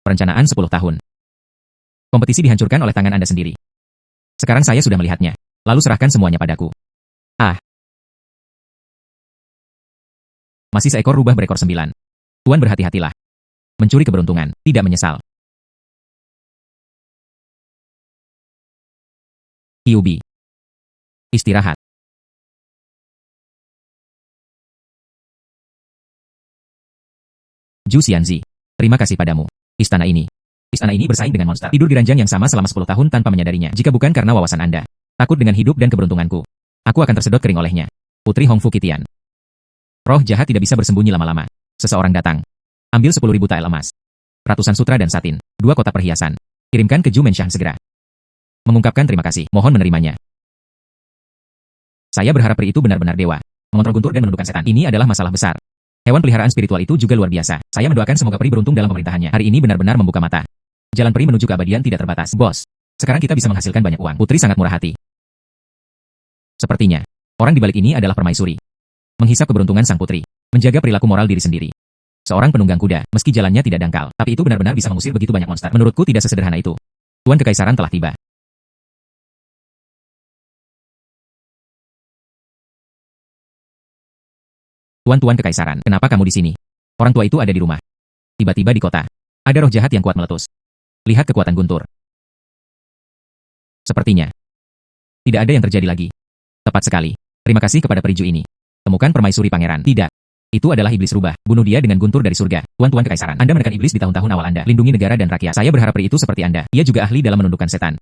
Perencanaan 10 tahun. Kompetisi dihancurkan oleh tangan Anda sendiri. Sekarang saya sudah melihatnya. Lalu serahkan semuanya padaku. Ah. Masih seekor rubah berekor 9. Tuan berhati-hatilah. Mencuri keberuntungan, tidak menyesal. Hyubi. Istirahat. Zhu Xianzi. Terima kasih padamu. Istana ini bersaing dengan monster. Tidur di ranjang yang sama selama 10 tahun tanpa menyadarinya. Jika bukan karena wawasan Anda. Takut dengan hidup dan keberuntunganku. Aku akan tersedot kering olehnya. Putri Hongfu Kitian. Roh jahat tidak bisa bersembunyi lama-lama. Seseorang datang. Ambil 10.000 tael emas. Ratusan sutra dan satin. 2 kotak perhiasan. Kirimkan ke Zhu Menshan segera. Mengungkapkan terima kasih. Mohon menerimanya. Saya berharap peri itu benar-benar dewa. Mengontrol guntur dan menundukkan setan. Ini adalah masalah besar. Hewan peliharaan spiritual itu juga luar biasa. Saya mendoakan semoga peri beruntung dalam pemerintahannya. Hari ini benar-benar membuka mata. Jalan peri menuju keabadian tidak terbatas. Bos, sekarang kita bisa menghasilkan banyak uang. Putri sangat murah hati. Sepertinya, orang di balik ini adalah permaisuri. Menghisap keberuntungan sang putri. Menjaga perilaku moral diri sendiri. Seorang penunggang kuda, meski jalannya tidak dangkal, tapi itu benar-benar bisa mengusir begitu banyak monster. Menurutku tidak sesederhana itu. Tuan Kekaisaran telah tiba. Tuan-tuan Kekaisaran, kenapa kamu di sini? Orang tua itu ada di rumah. Tiba-tiba di kota. Ada roh jahat yang kuat meletus. Lihat kekuatan guntur. Sepertinya. Tidak ada yang terjadi lagi. Tepat sekali. Terima kasih kepada periju ini. Temukan permaisuri pangeran. Tidak. Itu adalah iblis rubah. Bunuh dia dengan guntur dari surga. Tuan-tuan Kekaisaran. Anda menekan iblis di tahun-tahun awal Anda. Lindungi negara dan rakyat. Saya berharap peri itu seperti Anda. Ia juga ahli dalam menundukkan setan.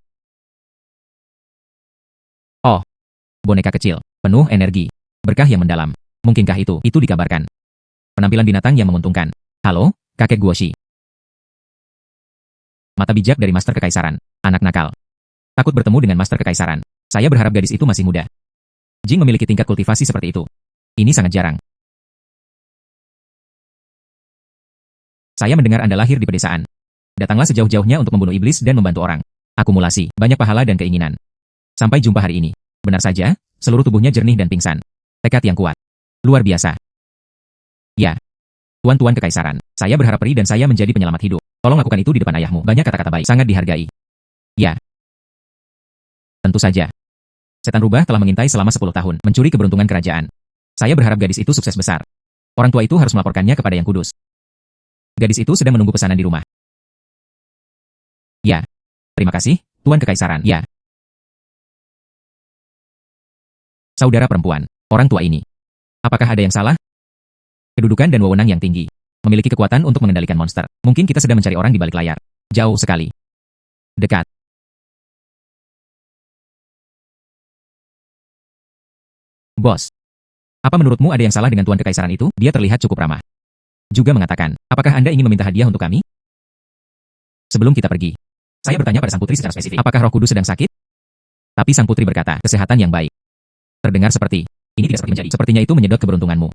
Oh. Boneka kecil. Penuh energi. Berkah yang mendalam. Mungkinkah itu? Itu dikabarkan. Penampilan binatang yang menguntungkan. Halo, kakek Guoshi. Mata bijak dari Master Kekaisaran. Anak nakal. Takut bertemu dengan Master Kekaisaran. Saya berharap gadis itu masih muda. Jing memiliki tingkat kultivasi seperti itu. Ini sangat jarang. Saya mendengar Anda lahir di pedesaan. Datanglah sejauh-jauhnya untuk membunuh iblis dan membantu orang. Akumulasi, banyak pahala dan keinginan. Sampai jumpa hari ini. Benar saja, seluruh tubuhnya jernih dan pingsan. Tekad yang kuat. Luar biasa. Ya. Tuan-tuan Kekaisaran, saya berharap peri dan saya menjadi penyelamat hidup. Tolong lakukan itu di depan ayahmu. Banyak kata-kata baik, sangat dihargai. Ya. Tentu saja. Setan rubah telah mengintai selama 10 tahun, mencuri keberuntungan kerajaan. Saya berharap gadis itu sukses besar. Orang tua itu harus melaporkannya kepada Yang Kudus. Gadis itu sedang menunggu pesanan di rumah. Ya. Terima kasih, Tuan Kekaisaran. Ya. Saudara perempuan, orang tua ini. Apakah ada yang salah? Kedudukan dan wewenang yang tinggi. Memiliki kekuatan untuk mengendalikan monster. Mungkin kita sedang mencari orang di balik layar. Jauh sekali. Dekat. Bos. Apa menurutmu ada yang salah dengan Tuan Kekaisaran itu? Dia terlihat cukup ramah. Juga mengatakan, apakah Anda ingin meminta hadiah untuk kami? Sebelum kita pergi. Saya bertanya pada sang putri secara spesifik. Apakah roh kudus sedang sakit? Tapi sang putri berkata, kesehatan yang baik. Terdengar seperti, ini tidak seperti menjadi. Sepertinya itu menyedot keberuntunganmu.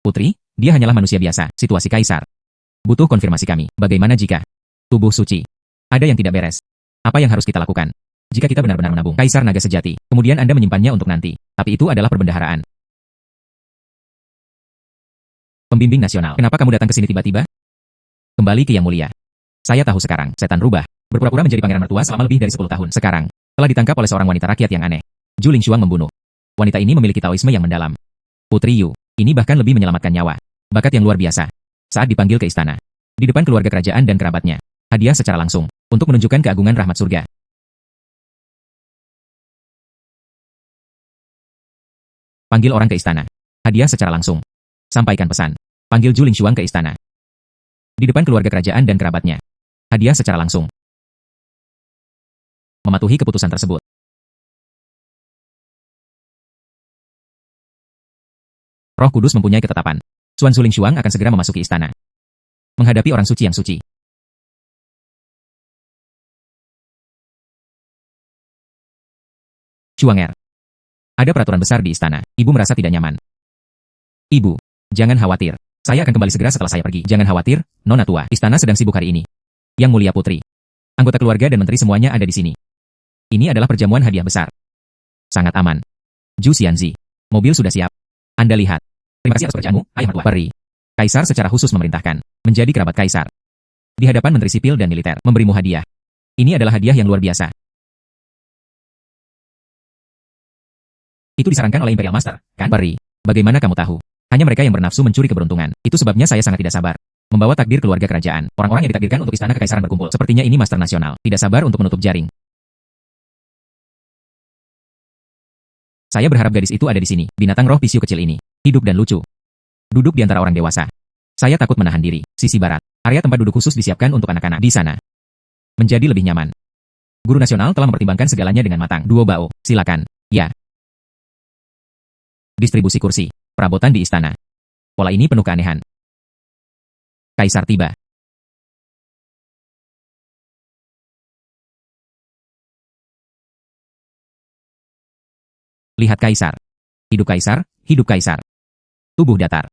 Putri, dia hanyalah manusia biasa, situasi kaisar. Butuh konfirmasi kami. Bagaimana jika tubuh suci? Ada yang tidak beres. Apa yang harus kita lakukan? Jika kita benar-benar menabung kaisar naga sejati, kemudian Anda menyimpannya untuk nanti. Tapi itu adalah perbendaharaan. Pembimbing nasional, kenapa kamu datang ke sini tiba-tiba? Kembali ke Yang Mulia. Saya tahu sekarang, setan rubah. Berpura-pura menjadi pangeran mertua selama lebih dari 10 tahun. Sekarang, telah ditangkap oleh seorang wanita rakyat yang aneh. Zhu Lingshuang membunuh Wanita ini memiliki taoisme yang mendalam. Putri Yu, ini bahkan lebih menyelamatkan nyawa. Bakat yang luar biasa. Saat dipanggil ke istana, di depan keluarga kerajaan dan kerabatnya, hadiah secara langsung, untuk menunjukkan keagungan rahmat surga. Panggil orang ke istana. Hadiah secara langsung. Sampaikan pesan. Panggil Zhu Lingshuang ke istana. Di depan keluarga kerajaan dan kerabatnya. Hadiah secara langsung. Mematuhi keputusan tersebut. Roh Kudus mempunyai ketetapan. Xuan Zhu Lingshuang akan segera memasuki istana. Menghadapi orang suci yang suci. Chuanger. Ada peraturan besar di istana. Ibu merasa tidak nyaman. Ibu, jangan khawatir. Saya akan kembali segera setelah saya pergi. Jangan khawatir, Nona tua. Istana sedang sibuk hari ini. Yang mulia putri. Anggota keluarga dan menteri semuanya ada di sini. Ini adalah perjamuan hadiah besar. Sangat aman. Zhu Xianzi. Mobil sudah siap. Anda lihat. Terima kasih atas pekerjaanmu, ayah mertua. Peri. Kaisar secara khusus memerintahkan. Menjadi kerabat kaisar. Di hadapan menteri sipil dan militer. Memberimu hadiah. Ini adalah hadiah yang luar biasa. Itu disarankan oleh Imperial Master, kan? Peri, bagaimana kamu tahu? Hanya mereka yang bernafsu mencuri keberuntungan. Itu sebabnya saya sangat tidak sabar. Membawa takdir keluarga kerajaan. Orang-orang yang ditakdirkan untuk istana kekaisaran berkumpul. Sepertinya ini Master Nasional. Tidak sabar untuk menutup jaring. Saya berharap gadis itu ada di sini. Binatang roh pisiu kecil ini. Hidup dan lucu. Duduk di antara orang dewasa. Saya takut menahan diri. Sisi barat. Area tempat duduk khusus disiapkan untuk anak-anak. Di sana. Menjadi lebih nyaman. Guru nasional telah mempertimbangkan segalanya dengan matang. Duo Bao, silakan. Ya. Distribusi kursi. Perabotan di istana. Pola ini penuh keanehan. Kaisar tiba. Lihat kaisar. Hidup kaisar, hidup kaisar. Tubuh datar.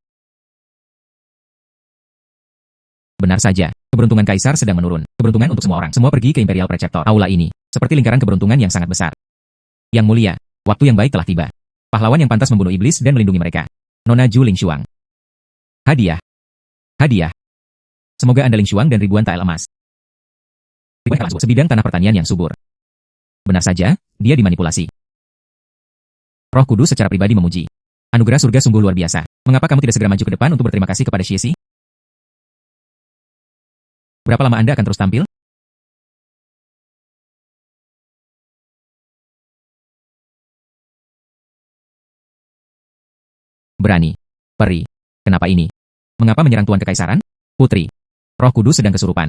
Benar saja, keberuntungan kaisar sedang menurun. Keberuntungan untuk semua orang. Semua pergi ke Imperial Preceptor. Aula ini, seperti lingkaran keberuntungan yang sangat besar. Yang mulia, waktu yang baik telah tiba. Pahlawan yang pantas membunuh iblis dan melindungi mereka. Nona Zhu Lingshuang. Hadiah. Hadiah. Semoga Anda Lingshuang dan ribuan tael emas. Sebidang tanah pertanian yang subur. Benar saja, dia dimanipulasi. Roh Kudus secara pribadi memuji. Anugerah surga sungguh luar biasa. Mengapa kamu tidak segera maju ke depan untuk berterima kasih kepada Xiesi? Berapa lama Anda akan terus tampil? Berani. Peri. Kenapa ini? Mengapa menyerang Tuan Kekaisaran? Putri. Roh Kudus sedang kesurupan.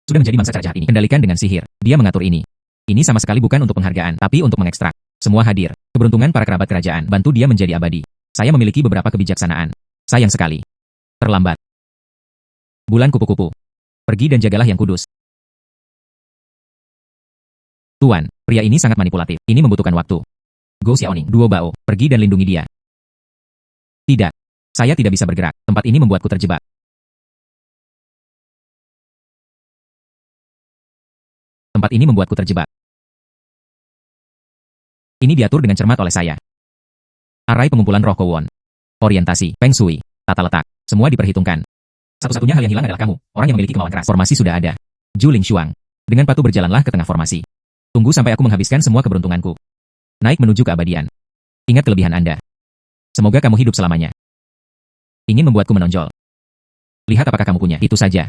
Sudah menjadi mangsa cara jahat ini. Kendalikan dengan sihir. Dia mengatur ini. Ini sama sekali bukan untuk penghargaan, tapi untuk mengekstrak. Semua hadir. Keberuntungan para kerabat kerajaan. Bantu dia menjadi abadi. Saya memiliki beberapa kebijaksanaan. Sayang sekali. Terlambat. Bulan kupu-kupu. Pergi dan jagalah yang kudus. Tuan, pria ini sangat manipulatif. Ini membutuhkan waktu. Go Xiaoning, Duo Bao, pergi dan lindungi dia. Tidak. Saya tidak bisa bergerak. Tempat ini membuatku terjebak. Tempat ini membuatku terjebak. Ini diatur dengan cermat oleh saya. Arai pengumpulan roh Kowon. Orientasi, Feng Shui, tata letak, semua diperhitungkan. Satu-satunya hal yang hilang adalah kamu, orang yang memiliki kemauan keras. Formasi sudah ada. Zhu Lingshuang. Dengan patuh berjalanlah ke tengah formasi. Tunggu sampai aku menghabiskan semua keberuntunganku. Naik menuju keabadian. Ingat kelebihan Anda. Semoga kamu hidup selamanya. Ingin membuatku menonjol. Lihat apakah kamu punya, itu saja.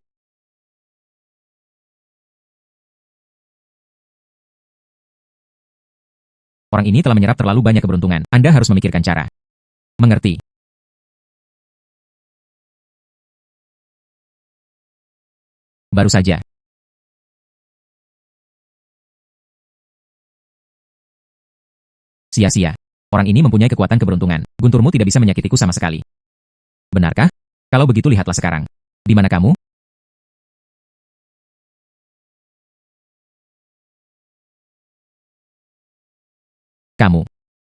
Orang ini telah menyerap terlalu banyak keberuntungan. Anda harus memikirkan cara. Mengerti. Baru saja. Sia-sia. Orang ini mempunyai kekuatan keberuntungan. Gunturmu tidak bisa menyakitiku sama sekali. Benarkah? Kalau begitu lihatlah sekarang. Di mana kamu? Kamu.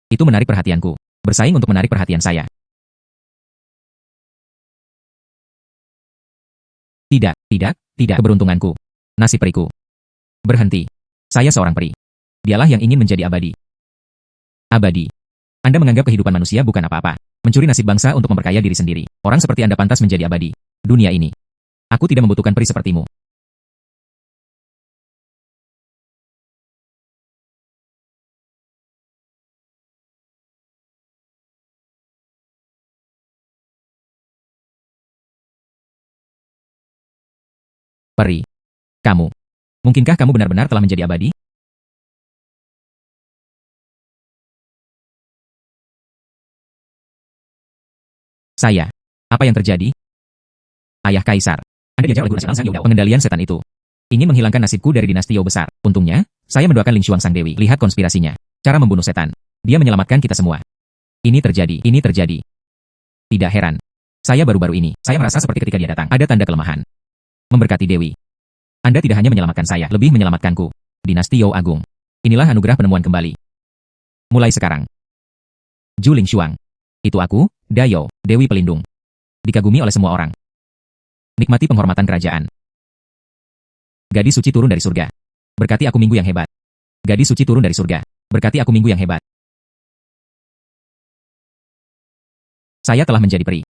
Itu menarik perhatianku. Bersaing untuk menarik perhatian saya. Tidak, tidak, tidak. Keberuntunganku. Nasib periku. Berhenti. Saya seorang peri. Dialah yang ingin menjadi abadi. Abadi. Anda menganggap kehidupan manusia bukan apa-apa. Mencuri nasib bangsa untuk memperkaya diri sendiri. Orang seperti Anda pantas menjadi abadi. Dunia ini. Aku tidak membutuhkan peri sepertimu. Peri. Kamu. Mungkinkah kamu benar-benar telah menjadi abadi? Saya. Apa yang terjadi? Ayah Kaisar. Anda diajar oleh guru setan Sang Dewa. Pengendalian setan itu. Ingin menghilangkan nasibku dari dinasti Yao besar. Untungnya, saya mendoakan Ling Xuang Sang Dewi. Lihat konspirasinya. Cara membunuh setan. Dia menyelamatkan kita semua. Ini terjadi. Ini terjadi. Tidak heran. Saya baru-baru ini. Saya merasa seperti ketika dia datang. Ada tanda kelemahan. Memberkati Dewi. Anda tidak hanya menyelamatkan saya, lebih menyelamatkanku. Dinasti Yao Agung. Inilah anugerah penemuan kembali. Mulai sekarang. Zhu Ling Xuang. Itu aku, Dayo, Dewi Pelindung. Dikagumi oleh semua orang. Nikmati penghormatan kerajaan. Gadis suci turun dari surga. Berkati aku minggu yang hebat. Gadis suci turun dari surga. Berkati aku minggu yang hebat. Saya telah menjadi peri.